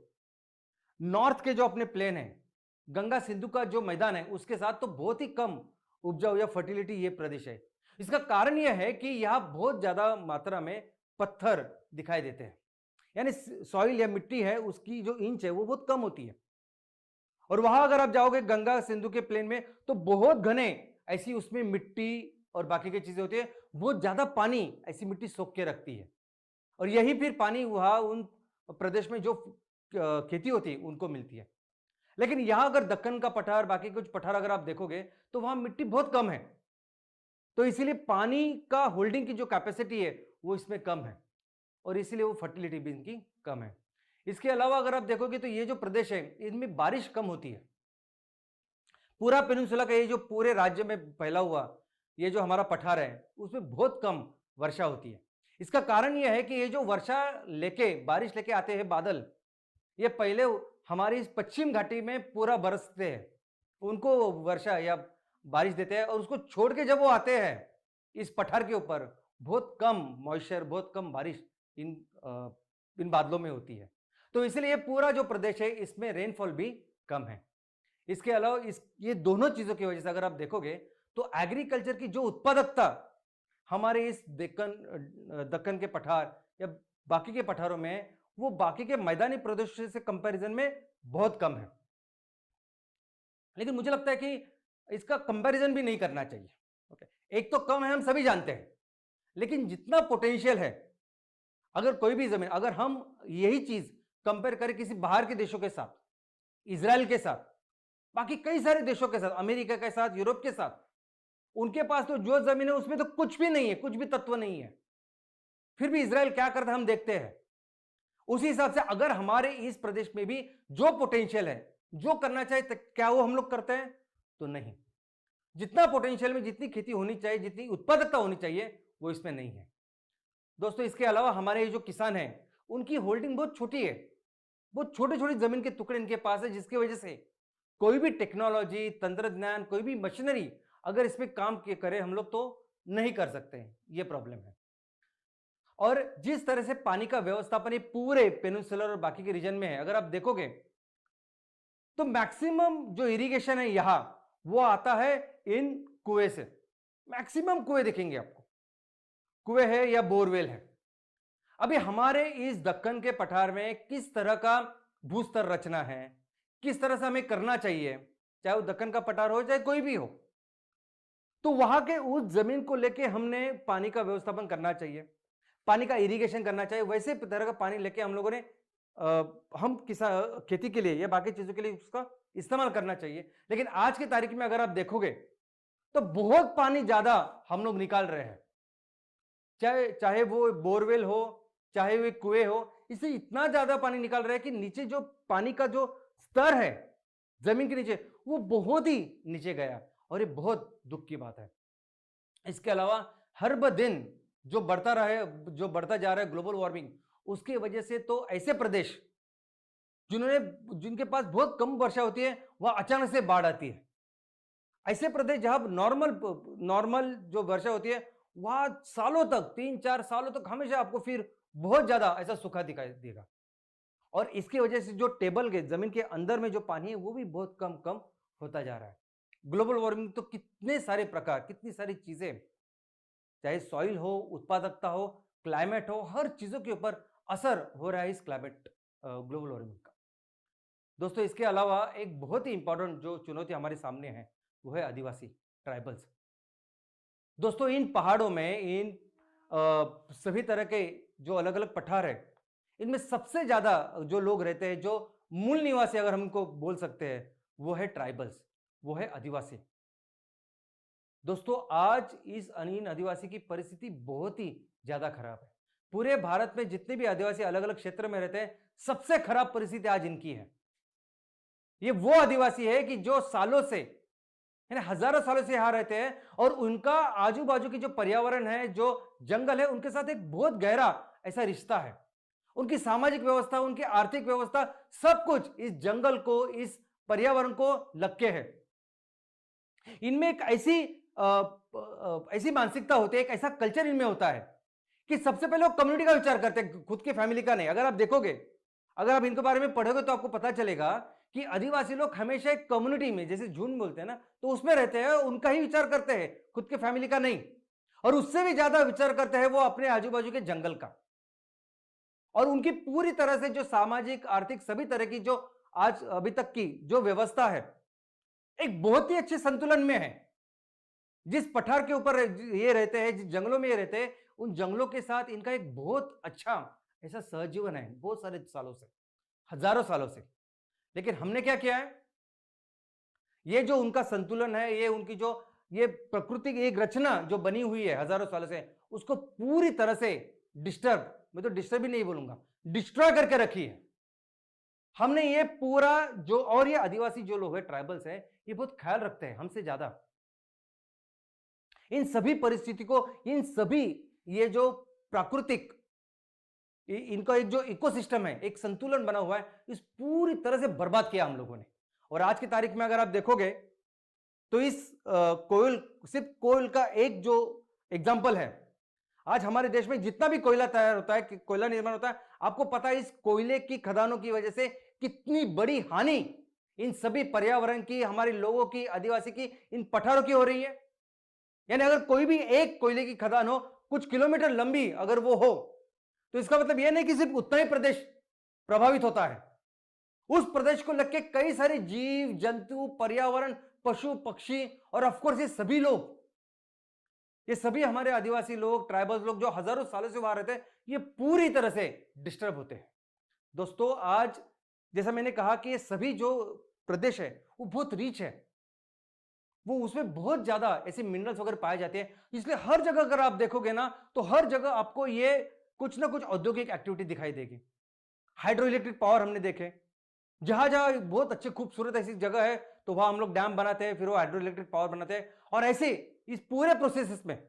नॉर्थ के जो अपने प्लेन है, गंगा सिंधु का जो मैदान है, उसके साथ तो बहुत ही कम उपजाऊ या फर्टिलिटी ये प्रदेश है। इसका कारण यह है कि यहां बहुत ज्यादा मात्रा में पत्थर दिखाई देते हैं। यानी सॉइल या मिट्टी है, उसकी जो इंच है वो बहुत कम होती है। और वहां अगर आप जाओगे गंगा सिंधु के प्लेन में, तो बहुत घने ऐसी उसमें मिट्टी और बाकी की चीजें होती है, बहुत ज्यादा पानी ऐसी मिट्टी सोख के रखती है। और यही फिर पानी वहां उन प्रदेश में जो खेती होती है उनको मिलती है। लेकिन यहां अगर दक्कन का पठार, बाकी कुछ पठार अगर आप देखोगे, तो वहां मिट्टी बहुत कम है। तो इसीलिए पानी का होल्डिंग की जो कैपेसिटी है वो इसमें कम है, और इसीलिए वो फर्टिलिटी भी इनकी कम है। इसके अलावा अगर आप देखोगे तो ये जो प्रदेश है, इनमें बारिश कम होती है। पूरा पेनिनसुला का ये जो पूरे राज्य में फैला हुआ ये जो हमारा पठार है, उसमें बहुत कम वर्षा होती है। इसका कारण यह है कि ये जो वर्षा लेके, बारिश लेके आते हैं बादल, ये पहले हमारी इस पश्चिम घाटी में पूरा बरसते हैं, उनको वर्षा या बारिश देते हैं, और उसको छोड़ के जब वो आते हैं इस पठार के ऊपर, बहुत कम मॉइस्चर, बहुत कम बारिश इन बादलों में होती है। तो इसलिए ये पूरा जो प्रदेश है, इसमें रेनफॉल भी कम है। इसके अलावा ये दोनों चीजों की वजह से अगर आप देखोगे तो एग्रीकल्चर की जो उत्पादकता हमारे इस दक्कन के पठार या बाकी के पठारों में, वो बाकी के मैदानी प्रदेशों से कंपैरिजन में बहुत कम है। लेकिन मुझे लगता है कि इसका कंपैरिजन भी नहीं करना चाहिए। ओके, एक तो कम है, हम सभी जानते हैं, लेकिन जितना पोटेंशियल है, अगर कोई भी जमीन, अगर हम यही चीज कंपेयर करें किसी बाहर के देशों के साथ, इजराइल के साथ, बाकी कई सारे देशों के साथ, अमेरिका के साथ, यूरोप के साथ, उनके पास तो जो जमीन है उसमें तो कुछ भी नहीं है, कुछ भी तत्व नहीं है। फिर भी इजराइल क्या करता है हम देखते हैं। उसी हिसाब से अगर हमारे इस प्रदेश में भी जो पोटेंशियल है, जो करना चाहिए, क्या वो हम लोग करते हैं? तो नहीं। जितना पोटेंशियल में जितनी खेती होनी चाहिए, जितनी उत्पादकता होनी चाहिए, वो इसमें नहीं है। दोस्तों, इसके अलावा हमारे जो किसान हैं, उनकी होल्डिंग बहुत छोटी है, बहुत छोटे छोटे जमीन के टुकड़े इनके पास है, जिसकी वजह से कोई भी टेक्नोलॉजी, तंत्रज्ञान, कोई भी मशीनरी अगर इसमें काम करे हम लोग, तो नहीं कर सकते हैं। ये प्रॉब्लम है। और जिस तरह से पानी का व्यवस्थापन ये पूरे पेनिनसुलर और बाकी के रीजन में है, अगर आप देखोगे तो मैक्सिमम जो इरिगेशन है यहां, वो आता है इन कुएं से। मैक्सिमम कुएं दिखेंगे आपको, कुएं है या बोरवेल है। अभी हमारे इस दक्कन के पठार में किस तरह का भूस्तर रचना है, किस तरह से हमें करना चाहिए, चाहे वो दक्कन का पठार हो चाहे कोई भी हो, तो वहां के उस जमीन को लेके हमने पानी का व्यवस्थापन करना चाहिए, पानी का इरिगेशन करना चाहिए। वैसे तरह का पानी लेके हम लोगों ने हम किसान खेती के लिए या बाकी चीजों के लिए उसका इस्तेमाल करना चाहिए। लेकिन आज की तारीख में अगर आप देखोगे तो बहुत पानी ज्यादा हम लोग निकाल रहे हैं, चाहे चाहे वो बोरवेल हो, चाहे वो कुएं हो, इससे इतना ज्यादा पानी निकाल रहे हैं कि नीचे जो पानी का जो स्तर है जमीन के नीचे, वो बहुत ही नीचे गया, और ये बहुत दुख की बात है। इसके अलावा हर दिन जो बढ़ता रहा है, जो बढ़ता जा रहा है ग्लोबल वार्मिंग, उसकी वजह से तो ऐसे प्रदेश जिनके पास बहुत कम वर्षा होती है, वह अचानक से बाढ़ आती है। ऐसे प्रदेश जहां नॉर्मल जो वर्षा होती है, वहां सालों तक, 3-4 सालों तक हमेशा आपको फिर बहुत ज्यादा ऐसा सूखा दिखाई देगा। और इसकी वजह से जो टेबल के जमीन के अंदर में जो पानी है, वो भी बहुत कम कम होता जा रहा है। ग्लोबल वार्मिंग तो कितने सारे प्रकार, कितनी सारी चीजें, चाहे सॉइल हो, उत्पादकता हो, क्लाइमेट हो, हर चीजों के ऊपर असर हो रहा है इस क्लाइमेट ग्लोबल वार्मिंग का। दोस्तों, इसके अलावा एक बहुत ही इंपॉर्टेंट जो चुनौती हमारे सामने है, वो है आदिवासी ट्राइबल्स। दोस्तों, इन पहाड़ों में इन सभी तरह के जो अलग अलग पठार है, इनमें सबसे ज्यादा जो लोग रहते हैं, जो मूल निवासी अगर हम इनको बोल सकते हैं, वो है ट्राइबल्स, वो है आदिवासी। दोस्तों, आज इन आदिवासी की परिस्थिति बहुत ही ज्यादा खराब है। पूरे भारत में जितने भी आदिवासी अलग अलग क्षेत्र में रहते हैं, सबसे खराब परिस्थिति आज इनकी है। ये वो आदिवासी है कि जो सालों से, यानी हजारों सालों से यहां रहते हैं, और उनका आजू बाजू की जो पर्यावरण है, जो जंगल है, उनके साथ एक बहुत गहरा ऐसा रिश्ता है। उनकी सामाजिक व्यवस्था, उनकी आर्थिक व्यवस्था, सब कुछ इस जंगल को, इस पर्यावरण को लग के है। इनमें एक ऐसी मानसिकता होती है, एक ऐसा कल्चर इनमें होता है कि सबसे पहले वो कम्युनिटी का विचार करते हैं, खुद की फैमिली का नहीं। अगर आप देखोगे, अगर आप इनके बारे में पढ़ोगे तो आपको पता चलेगा कि आदिवासी लोग हमेशा एक कम्युनिटी में, जैसे झुंड बोलते हैं ना, तो उसमें रहते हैं, उनका ही विचार करते हैं, खुद के फैमिली का नहीं। और उससे भी ज्यादा विचार करते हैं वो अपने आजू बाजू के जंगल का। और उनकी पूरी तरह से जो सामाजिक, आर्थिक, सभी तरह की जो आज अभी तक की जो व्यवस्था है, एक बहुत ही अच्छे संतुलन में है। जिस पठार के ऊपर ये रहते हैं, जिस जंगलों में ये रहते हैं, उन जंगलों के साथ इनका एक बहुत अच्छा ऐसा सहजीवन है, बहुत सारे सालों से, हजारों सालों से। लेकिन हमने क्या किया है, ये जो उनका संतुलन है, ये उनकी जो ये प्रकृति की एक रचना जो बनी हुई है हजारों सालों से, उसको पूरी तरह से डिस्टर्ब, मैं तो डिस्टर्ब ही नहीं बोलूंगा, डिस्ट्रॉय करके रखी है। हमने ये पूरा जो, और ये आदिवासी जो लोग हैं, ट्राइबल्स हैं, ये बहुत ख्याल रखते हैं हमसे ज्यादा इन सभी परिस्थिति को, इन सभी ये जो प्राकृतिक इनका एक जो इकोसिस्टम है, एक संतुलन बना हुआ है, इस पूरी तरह से बर्बाद किया हम लोगों ने। और आज की तारीख में अगर आप देखोगे तो इस कोयल, सिर्फ कोयल का एक जो एग्जांपल है, आज हमारे देश में जितना भी कोयला तैयार होता है, कोयला निर्माण होता है, आपको पता है इस कोयले की खदानों की वजह से कितनी बड़ी हानि इन सभी पर्यावरण की, हमारे लोगों की, आदिवासी की, इन पठारों की हो रही है। यानी अगर कोई भी एक कोयले की खदान हो, कुछ किलोमीटर लंबी अगर वो हो, तो इसका मतलब यह नहीं कि सिर्फ उतना ही प्रदेश प्रभावित होता है। उस प्रदेश को लेकर कई सारे जीव जंतु, पर्यावरण, पशु पक्षी और ऑफकोर्स ये सभी लोग, ये सभी हमारे आदिवासी लोग, ट्राइबल्स लोग जो हजारों सालों से वहां रहते हैं, ये पूरी तरह से डिस्टर्ब होते हैं। दोस्तों आज जैसा मैंने कहा कि ये सभी जो प्रदेश है वो बहुत रिच है, वो उसमें बहुत ज्यादा ऐसे मिनरल्स वगैरह पाए जाते हैं, इसलिए हर जगह अगर आप देखोगे ना, तो हर जगह आपको ये कुछ ना कुछ औद्योगिक एक्टिविटी दिखाई देगी। हाइड्रो इलेक्ट्रिक पावर हमने देखे, जहां जहां बहुत अच्छे खूबसूरत ऐसी जगह है, तो वहां हम लोग डैम बनाते हैं, फिर वो हाइड्रो इलेक्ट्रिक पावर बनाते हैं। और ऐसे इस पूरे प्रोसेस में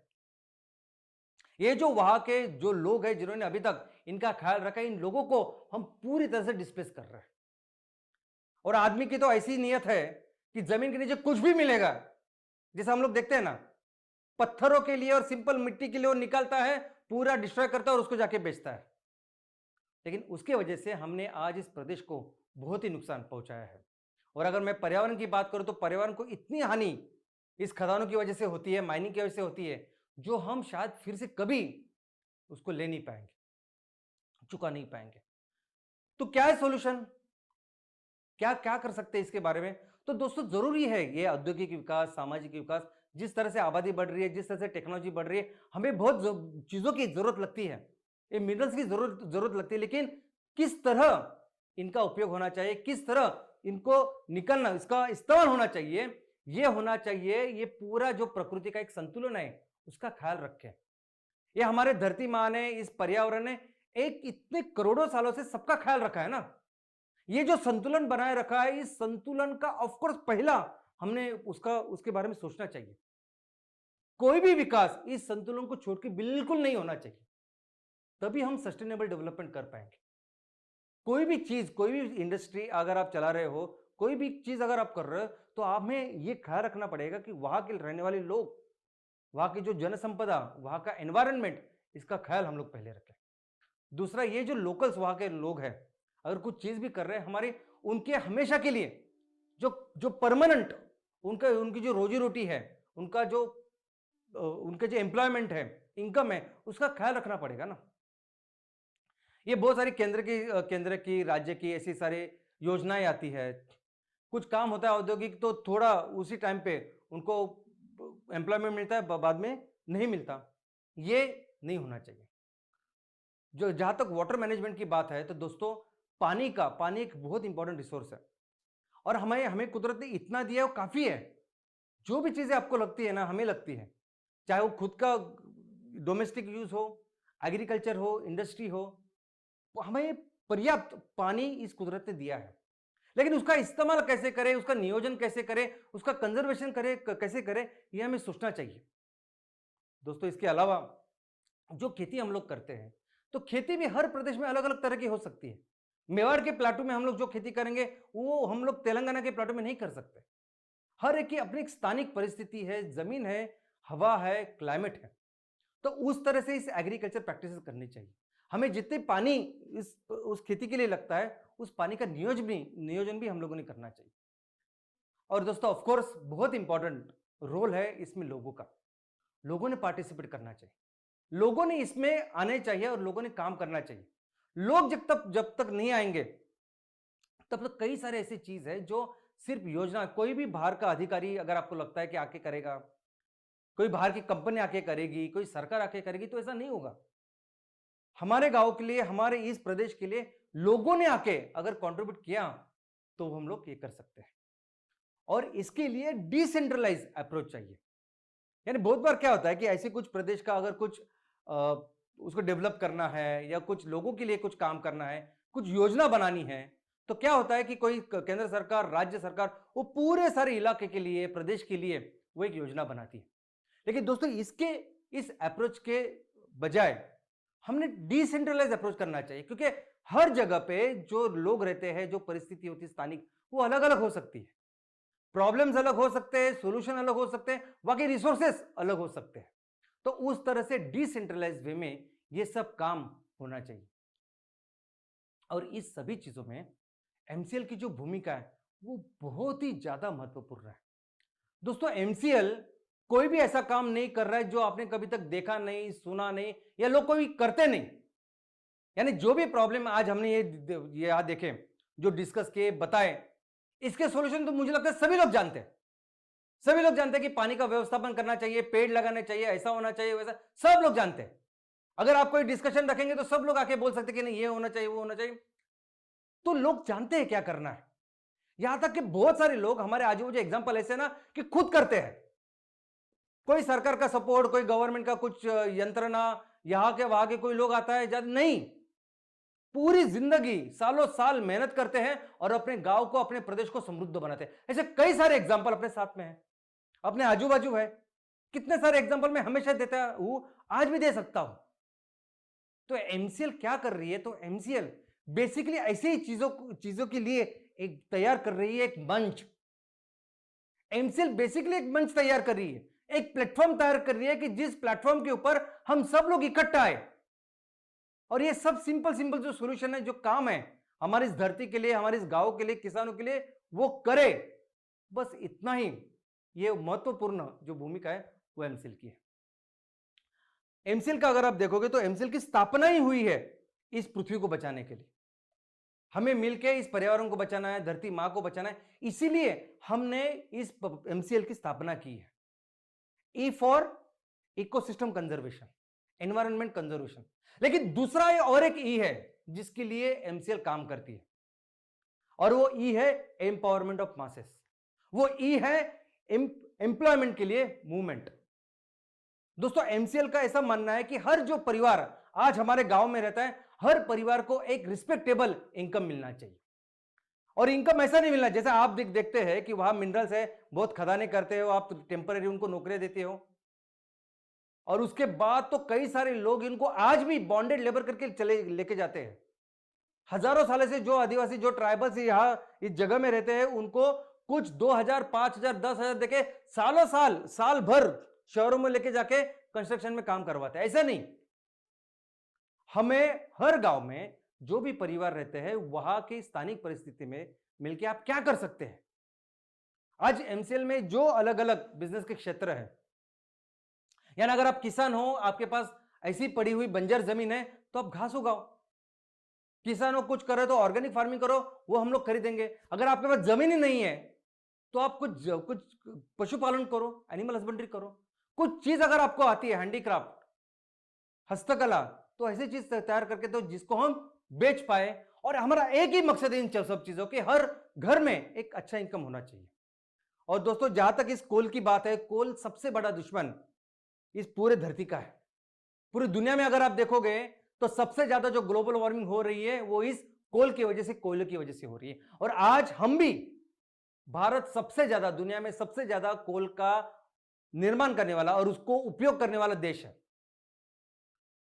ये जो वहां के जो लोग हैं, जिन्होंने अभी तक इनका ख्याल रखा है, इन लोगों को हम पूरी तरह से डिस्प्लेस कर रहे हैं। और आदमी की तो ऐसी नीयत है कि जमीन के नीचे कुछ भी मिलेगा, जैसे हम लोग देखते हैं ना, पत्थरों के लिए और सिंपल मिट्टी के लिए वो निकालता है, पूरा डिस्ट्रॉय करता है और उसको जाके बेचता है। लेकिन उसके वजह से हमने आज इस प्रदेश को बहुत ही नुकसान पहुंचाया है। और अगर मैं पर्यावरण की बात करूं तो पर्यावरण को इतनी हानि इस खदानों की वजह से होती है, माइनिंग की वजह से होती है, जो हम शायद फिर से कभी उसको ले नहीं पाएंगे, चुका नहीं पाएंगे। तो क्या है सॉल्यूशन, क्या क्या कर सकते हैं इसके बारे में? तो दोस्तों जरूरी है ये औद्योगिक विकास, सामाजिक विकास, जिस तरह से आबादी बढ़ रही है, जिस तरह से टेक्नोलॉजी बढ़ रही है, हमें बहुत चीजों की जरूरत लगती है, ये मिनरल्स की जरूरत लगती है। लेकिन किस तरह इनका उपयोग होना चाहिए, किस तरह इनको निकलना, इसका इस्तेमाल होना चाहिए, ये होना चाहिए, ये पूरा जो प्रकृति का एक संतुलन है उसका ख्याल रखें। ये हमारे धरती माँ ने, इस पर्यावरण ने एक इतने करोड़ों सालों से सबका ख्याल रखा है ना, ये जो संतुलन बनाए रखा है, इस संतुलन का ऑफकोर्स पहला हमने उसके बारे में सोचना चाहिए। कोई भी विकास इस संतुलन को छोड़ के बिल्कुल नहीं होना चाहिए, तभी हम सस्टेनेबल डेवलपमेंट कर पाएंगे। कोई भी चीज, कोई भी इंडस्ट्री अगर आप चला रहे हो, कोई भी चीज अगर आप कर रहे हो, तो आप में ये ख्याल रखना पड़ेगा कि वहां के रहने वाले लोग, वहां की जो जनसंपदा, वहां का एनवायरनमेंट, इसका ख्याल हम लोग पहले रखें। दूसरा, ये जो लोकल्स वहां के लोग हैं, अगर कुछ चीज भी कर रहे हैं हमारे, उनके हमेशा के लिए जो जो परमानेंट उनकी जो रोजी रोटी है, उनका जो उनके जो एम्प्लॉयमेंट है, इनकम है, उसका ख्याल रखना पड़ेगा ना। ये बहुत सारी केंद्र की राज्य की ऐसी सारी योजनाएं आती है, कुछ काम होता है औद्योगिक, तो थोड़ा उसी टाइम पे उनको एम्प्लॉयमेंट मिलता है, बाद में नहीं मिलता। ये नहीं होना चाहिए। जो जहां तक वाटर मैनेजमेंट की बात है, तो दोस्तों पानी एक बहुत इंपॉर्टेंट रिसोर्स है, और हमें कुदरत ने इतना दिया है, वो काफी है। जो भी चीजें आपको लगती है ना, हमें लगती है, चाहे वो खुद का डोमेस्टिक यूज हो, एग्रीकल्चर हो, इंडस्ट्री हो, हमें पर्याप्त पानी इस कुदरत ने दिया है। लेकिन उसका इस्तेमाल कैसे करें, उसका नियोजन कैसे करें, उसका कंजर्वेशन कैसे करें, यह हमें सोचना चाहिए। दोस्तों इसके अलावा जो खेती हम लोग करते हैं, तो खेती भी हर प्रदेश में अलग अलग तरह की हो सकती है। मेवाड़ के प्लाटू में हम लोग जो खेती करेंगे वो हम लोग तेलंगाना के प्लाटू में नहीं कर सकते। हर एक की अपनी एक स्थानिक परिस्थिति है, जमीन है, हवा है, क्लाइमेट है। तो उस तरह से इस एग्रीकल्चर प्रैक्टिसेस करनी चाहिए। हमें जितने पानी इस उस खेती के लिए लगता है, उस पानी का नियोजन भी हम लोगों ने करना चाहिए। और दोस्तों ऑफ कोर्स बहुत इंपॉर्टेंट रोल है इसमें लोगों का। लोगों ने पार्टिसिपेट करना चाहिए, लोगों ने इसमें आने चाहिए और लोगों ने काम करना चाहिए। लोग जब तक नहीं आएंगे तब तक कई सारे ऐसी चीज है जो सिर्फ योजना, कोई भी बाहर का अधिकारी अगर आपको लगता है कि आके करेगा, कोई बाहर की कंपनी आके करेगी, कोई सरकार आके करेगी, तो ऐसा नहीं होगा। हमारे गांव के लिए, हमारे इस प्रदेश के लिए लोगों ने आके अगर कंट्रीब्यूट किया तो हम लोग ये कर सकते हैं। और इसके लिए डिसेंट्रलाइज अप्रोच चाहिए। यानी बहुत बार क्या होता है कि ऐसे कुछ प्रदेश का अगर कुछ उसको डेवलप करना है या कुछ लोगों के लिए कुछ काम करना है, कुछ योजना बनानी है, तो क्या होता है कि कोई केंद्र सरकार, राज्य सरकार वो पूरे सारे इलाके के लिए, प्रदेश के लिए वो एक योजना बनाती है। लेकिन दोस्तों इस अप्रोच के बजाय हमने डिसेंट्रलाइज अप्रोच करना चाहिए, क्योंकि हर जगह पे जो लोग रहते हैं, जो परिस्थिति होती है स्थानिक, वो अलग अलग हो सकती है। प्रॉब्लम्स अलग हो सकते हैं, सॉल्यूशन अलग हो सकते हैं, बाकी रिसोर्सेस अलग हो सकते हैं। तो उस तरह से डिसेंट्रलाइज वे में ये सब काम होना चाहिए। और इस सभी चीजों में एमसीएल की जो भूमिका है वो बहुत ही ज्यादा महत्वपूर्ण है। दोस्तों एमसीएल कोई भी ऐसा काम नहीं कर रहा है जो आपने कभी तक देखा नहीं, सुना नहीं, या लोग कोई करते नहीं। यानी जो भी प्रॉब्लम आज हमने ये यहां देखे, जो डिस्कस किए, बताए, इसके सॉल्यूशन तो मुझे लगता है सभी लोग जानते हैं। सभी लोग जानते हैं कि पानी का व्यवस्थापन करना चाहिए, पेड़ लगाने चाहिए, ऐसा होना चाहिए, वैसा, सब लोग जानते हैं। अगर आप कोई डिस्कशन रखेंगे तो सब लोग आके बोल सकते हैं कि नहीं ये होना चाहिए, वो होना चाहिए। तो लोग जानते हैं क्या करना है। यहां तक कि बहुत सारे लोग हमारे आजू बाजू एग्जाम्पल ऐसे ना कि खुद करते हैं। कोई सरकार का सपोर्ट, कोई गवर्नमेंट का कुछ यंत्रणा, यहां के वहां के कोई लोग आता है ज्यादा नहीं, पूरी जिंदगी सालों साल मेहनत करते हैं और अपने गांव को, अपने प्रदेश को समृद्ध बनाते हैं। ऐसे कई सारे एग्जाम्पल अपने साथ में है, अपने आजू बाजू है। कितने सारे एग्जाम्पल मैं हमेशा देता हूं, आज भी दे सकता हूं। तो एमसीएल क्या कर रही है? तो एमसीएल बेसिकली ऐसी ही चीजों के लिए एक तैयार कर रही है, एक मंच। एमसीएल बेसिकली एक मंच तैयार कर रही है, एक प्लेटफॉर्म तैयार कर रही है कि जिस प्लेटफॉर्म के ऊपर हम सब लोग इकट्ठा आए और ये सब सिंपल जो सॉल्यूशन है, जो काम है हमारी इस धरती के लिए, हमारे इस गांव के लिए, किसानों के लिए, वो करे। बस इतना ही ये महत्वपूर्ण जो भूमिका है वो एमसीएल की है। एमसीएल का अगर आप देखोगे तो एमसीएल की स्थापना ही हुई है इस पृथ्वी को बचाने के लिए। हमें मिलकर इस पर्यावरण को बचाना है, धरती मां को बचाना है, इसीलिए हमने इस एमसीएल की स्थापना की है। E for ecosystem conservation, environment conservation. लेकिन दूसरा और एक ई है जिसके लिए एमसीएल काम करती है, और वो ई है एम्पावरमेंट ऑफ मासेस। वो ई है एम्प्लॉयमेंट के लिए मूवमेंट। दोस्तों एमसीएल का ऐसा मानना है कि हर जो परिवार आज हमारे गांव में रहता है, हर परिवार को एक रिस्पेक्टेबल इनकम मिलना चाहिए। और इनकम ऐसा नहीं मिलना जैसे आप देखते हैं कि वहां मिनरल्स है, बहुत खदानें करते हो, आप टेम्पररी उनको नौकरियां देते हो, और उसके बाद तो कई सारे लोग इनको आज भी बॉन्डेड लेबर करके चले लेके जाते हैं। हजारों साल से जो आदिवासी, जो ट्राइबल्स यहां इस जगह में रहते हैं, उनको कुछ 2000, 5000, 10,000 देके सालों साल भर शहरों में लेके जाके कंस्ट्रक्शन में काम करवाते हैं। ऐसा नहीं, हमें हर गांव में जो भी परिवार रहते हैं वहां की स्थानिक परिस्थिति में मिलके आप क्या कर सकते हैं। आज एमसीएल में जो अलग अलग बिजनेस के क्षेत्र है, यानी अगर आप किसान हो, आपके पास ऐसी पड़ी हुई बंजर जमीन है तो आप घास उगाओ। किसान हो, कुछ करो तो ऑर्गेनिक फार्मिंग करो, वो हम लोग खरीदेंगे। अगर आपके पास जमीन ही नहीं है तो आप कुछ पशुपालन करो, एनिमल हस्बेंड्री करो। कुछ चीज अगर आपको आती है, हैंडीक्राफ्ट, हस्तकला, तो ऐसी चीज तैयार करके तो जिसको हम बेच पाए। और हमारा एक ही मकसद है इन सब चीजों के, हर घर में एक अच्छा इनकम होना चाहिए। और दोस्तों जहां तक इस कोल की बात है, कोल सबसे बड़ा दुश्मन इस पूरे धरती का है। पूरी दुनिया में अगर आप देखोगे तो सबसे ज्यादा जो ग्लोबल वार्मिंग हो रही है वो इस कोल की वजह से, कोयले की वजह से हो रही है। और आज हम भी, भारत सबसे ज्यादा, दुनिया में सबसे ज्यादा कोल का निर्माण करने वाला और उसको उपयोग करने वाला देश है।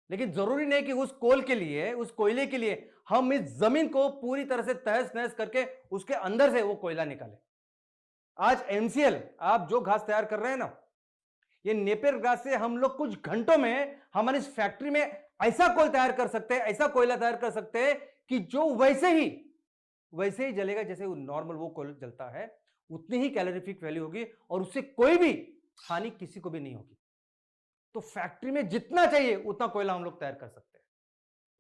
लेकिन जरूरी नहीं कि उस कोल के लिए, उस कोयले के लिए हम इस जमीन को पूरी तरह से तहस नहस करके उसके अंदर से वो कोयला निकालें। आज एमसीएल आप जो घास तैयार कर रहे हैं ना, ये नेपियर घास से हम लोग कुछ घंटों में हमारी इस फैक्ट्री में ऐसा कोल तैयार कर सकते हैं, ऐसा कोयला तैयार कर सकते हैं कि जो वैसे ही जलेगा जैसे नॉर्मल वो कोयला जलता है। उतनी ही कैलोरीफिक वैल्यू होगी और उससे कोई भी हानि किसी को भी नहीं होगी। तो फैक्ट्री में जितना चाहिए उतना कोयला हम लोग तैयार कर सकते हैं।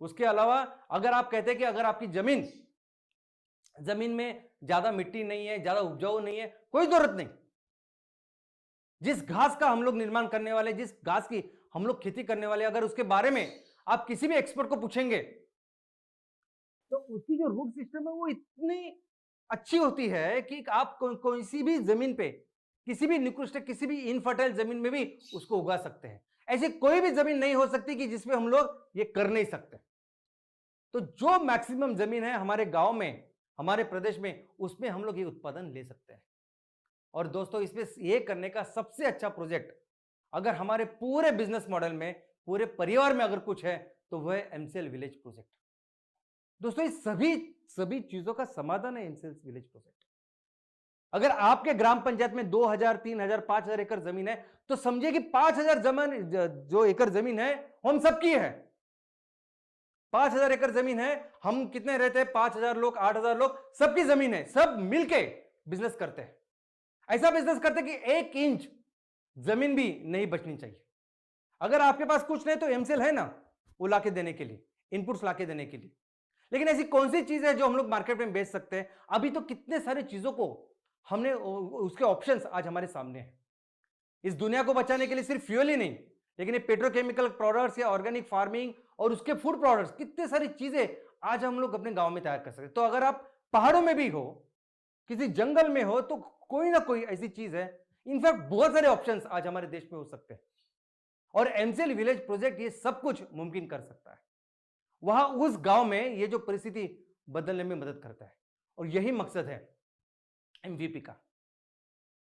उसके अलावा अगर आप कहते हैं कि अगर आपकी जमीन में ज्यादा मिट्टी नहीं है, ज्यादा उपजाऊ नहीं है, कोई जरूरत नहीं। जिस घास का हम लोग निर्माण करने वाले, जिस घास की हम लोग खेती करने वाले, अगर उसके बारे में आप किसी भी एक्सपर्ट को पूछेंगे तो उसकी जो रूट सिस्टम है वो इतनी अच्छी होती है कि आप किसी भी जमीन पे, किसी भी निकृष्ट, किसी भी इनफर्टाइल जमीन में भी उसको उगा सकते हैं। ऐसी कोई भी जमीन नहीं हो सकती कि जिसमें हम लोग ये कर नहीं सकते। तो जो मैक्सिमम जमीन है हमारे गांव में, हमारे प्रदेश में, उसमें हम लोग ये उत्पादन ले सकते हैं। और दोस्तों, इसमें ये करने का सबसे अच्छा प्रोजेक्ट अगर हमारे पूरे बिजनेस मॉडल में, पूरे परिवार में अगर कुछ है तो वह है एमसीएल विलेज प्रोजेक्ट। दोस्तों, इस सभी चीजों का समाधान है एमसीएल विलेज प्रोजेक्ट। अगर आपके ग्राम पंचायत में 2000, 3000, 5000 एकड़ जमीन है तो समझिए कि 5000 जो एकड़ जमीन है हम सबकी है। 5000 एकड़ जमीन है, हम कितने रहते हैं? 5000 लोग, 8000 लोग, सबकी जमीन है, सब मिलके बिजनेस करते हैं। ऐसा बिजनेस करते हैं कि 1 इंच जमीन भी नहीं बचनी चाहिए। अगर आपके पास कुछ नहीं तो एमसीएल है ना, वो लाके देने के लिए, इनपुट्स लाके देने के लिए। लेकिन ऐसी कौन सी चीज है जो हम लोग मार्केट में बेच सकते हैं? अभी तो कितने सारी चीजों को हमने, उसके ऑप्शंस आज हमारे सामने हैं। इस दुनिया को बचाने के लिए सिर्फ फ्यूल ही नहीं, लेकिन ये पेट्रोकेमिकल प्रोडक्ट्स या ऑर्गेनिक फार्मिंग और उसके फूड प्रोडक्ट्स, कितने सारी चीजें आज हम लोग अपने गांव में तैयार कर सकते हैं। तो अगर आप पहाड़ों में भी हो, किसी जंगल में हो, तो कोई ना कोई ऐसी चीज है। इनफैक्ट बहुत सारे ऑप्शंस आज हमारे देश में हो सकते हैं और एमसीएल विलेज प्रोजेक्ट ये सब कुछ मुमकिन कर सकता है। वहां उस गांव में ये जो परिस्थिति बदलने में मदद करता है और यही मकसद है एमवीपी का।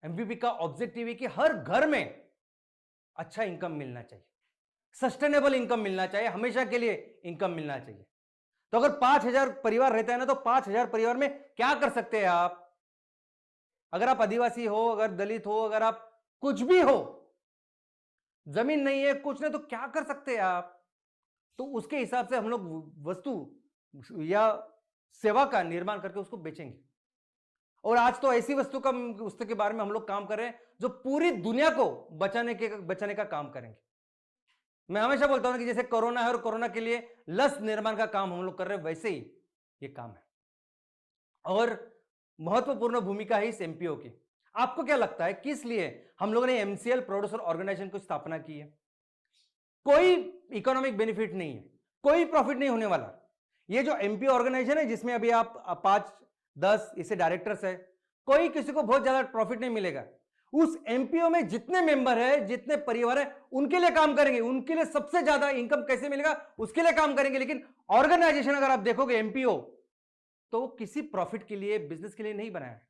एमवीपी का ऑब्जेक्टिव है कि हर घर में अच्छा इनकम मिलना चाहिए, सस्टेनेबल इनकम मिलना चाहिए, हमेशा के लिए इनकम मिलना चाहिए। तो अगर 5000 परिवार रहता है ना, तो 5000 परिवार में क्या कर सकते हैं आप? अगर आप आदिवासी हो, अगर दलित हो, अगर आप कुछ भी हो, जमीन नहीं है, कुछ नहीं, तो क्या कर सकते हैं आप? तो उसके हिसाब से हम लोग वस्तु या सेवा का निर्माण करके उसको बेचेंगे। और आज तो ऐसी वस्तु के बारे में हम लोग काम कर रहे हैं जो पूरी दुनिया को बचाने का काम करेंगे। मैं हमेशा बोलता हूं कि जैसे कोरोना है और कोरोना के लिए लस निर्माण का काम हम लोग कर रहे हैं, वैसे ही ये काम है और महत्वपूर्ण भूमिका है इस एमपीओ की। आपको क्या लगता है किस लिए हम लोगों ने एमसीएल प्रोड्यूसर ऑर्गेनाइजेशन को स्थापना की है? कोई इकोनॉमिक बेनिफिट नहीं है, कोई प्रॉफिट नहीं होने वाला। ये जो एमपीओ ऑर्गेनाइजेशन है जिसमें अभी आप 5-10 इसे डायरेक्टर्स है, कोई किसी को बहुत ज्यादा प्रॉफिट नहीं मिलेगा। उस एमपीओ में जितने मेंबर है, जितने परिवार है, उनके लिए काम करेंगे, उनके लिए सबसे ज्यादा इनकम कैसे मिलेगा उसके लिए काम करेंगे। लेकिन ऑर्गेनाइजेशन अगर आप देखोगे एमपीओ, तो वो किसी प्रॉफिट के लिए, बिजनेस के लिए नहीं बनाया है।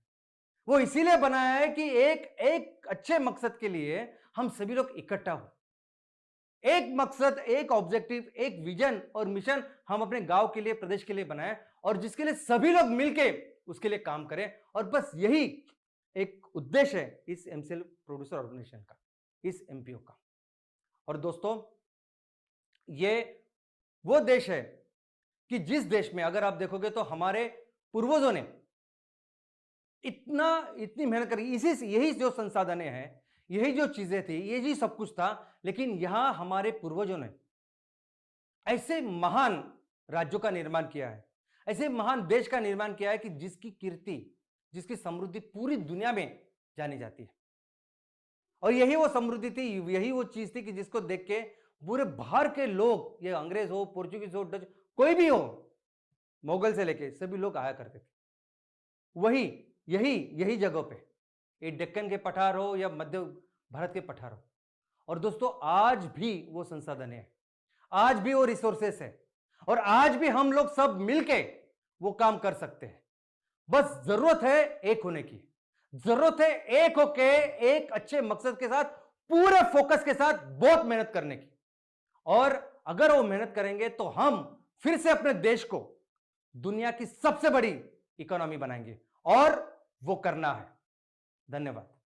वो इसीलिए बनाया है कि एक अच्छे मकसद के लिए हम सभी लोग इकट्ठा हो। एक मकसद, एक ऑब्जेक्टिव, एक विजन और मिशन हम अपने गांव के लिए, प्रदेश के लिए बनाए और जिसके लिए सभी लोग मिलके उसके लिए काम करें। और बस यही एक उद्देश्य है इस एमसीएल प्रोड्यूसर ऑर्गेनाइजेशन का, इस एमपीओ का। और दोस्तों, ये वो देश है कि जिस देश में अगर आप देखोगे तो हमारे पूर्वजों ने इतनी मेहनत करी, यही जो संसाधन है, यही जो चीजें थी, यही सब कुछ था, लेकिन यहां हमारे पूर्वजों ने ऐसे महान राज्यों का निर्माण किया है, ऐसे महान देश का निर्माण किया है कि जिसकी कीर्ति, जिसकी समृद्धि पूरी दुनिया में जानी जाती है। और यही वो समृद्धि थी, यही वो चीज थी कि जिसको देख के पूरे बाहर के लोग, ये अंग्रेज हो, पोर्चुगीज हो, डच, कोई भी हो, मुगल से लेके सभी लोग आया करते थे। यही जगहों पे, ये डेक्कन के पठार हो या मध्य भारत के पठार हो। और दोस्तों, आज भी वो संसाधन है, आज भी वो रिसोर्सेस है और आज भी हम लोग सब मिलके वो काम कर सकते हैं। बस जरूरत है एक होने की, जरूरत है एक होके एक अच्छे मकसद के साथ, पूरे फोकस के साथ बहुत मेहनत करने की। और अगर वो मेहनत करेंगे तो हम फिर से अपने देश को दुनिया की सबसे बड़ी इकोनॉमी बनाएंगे और वो करना है। धन्यवाद।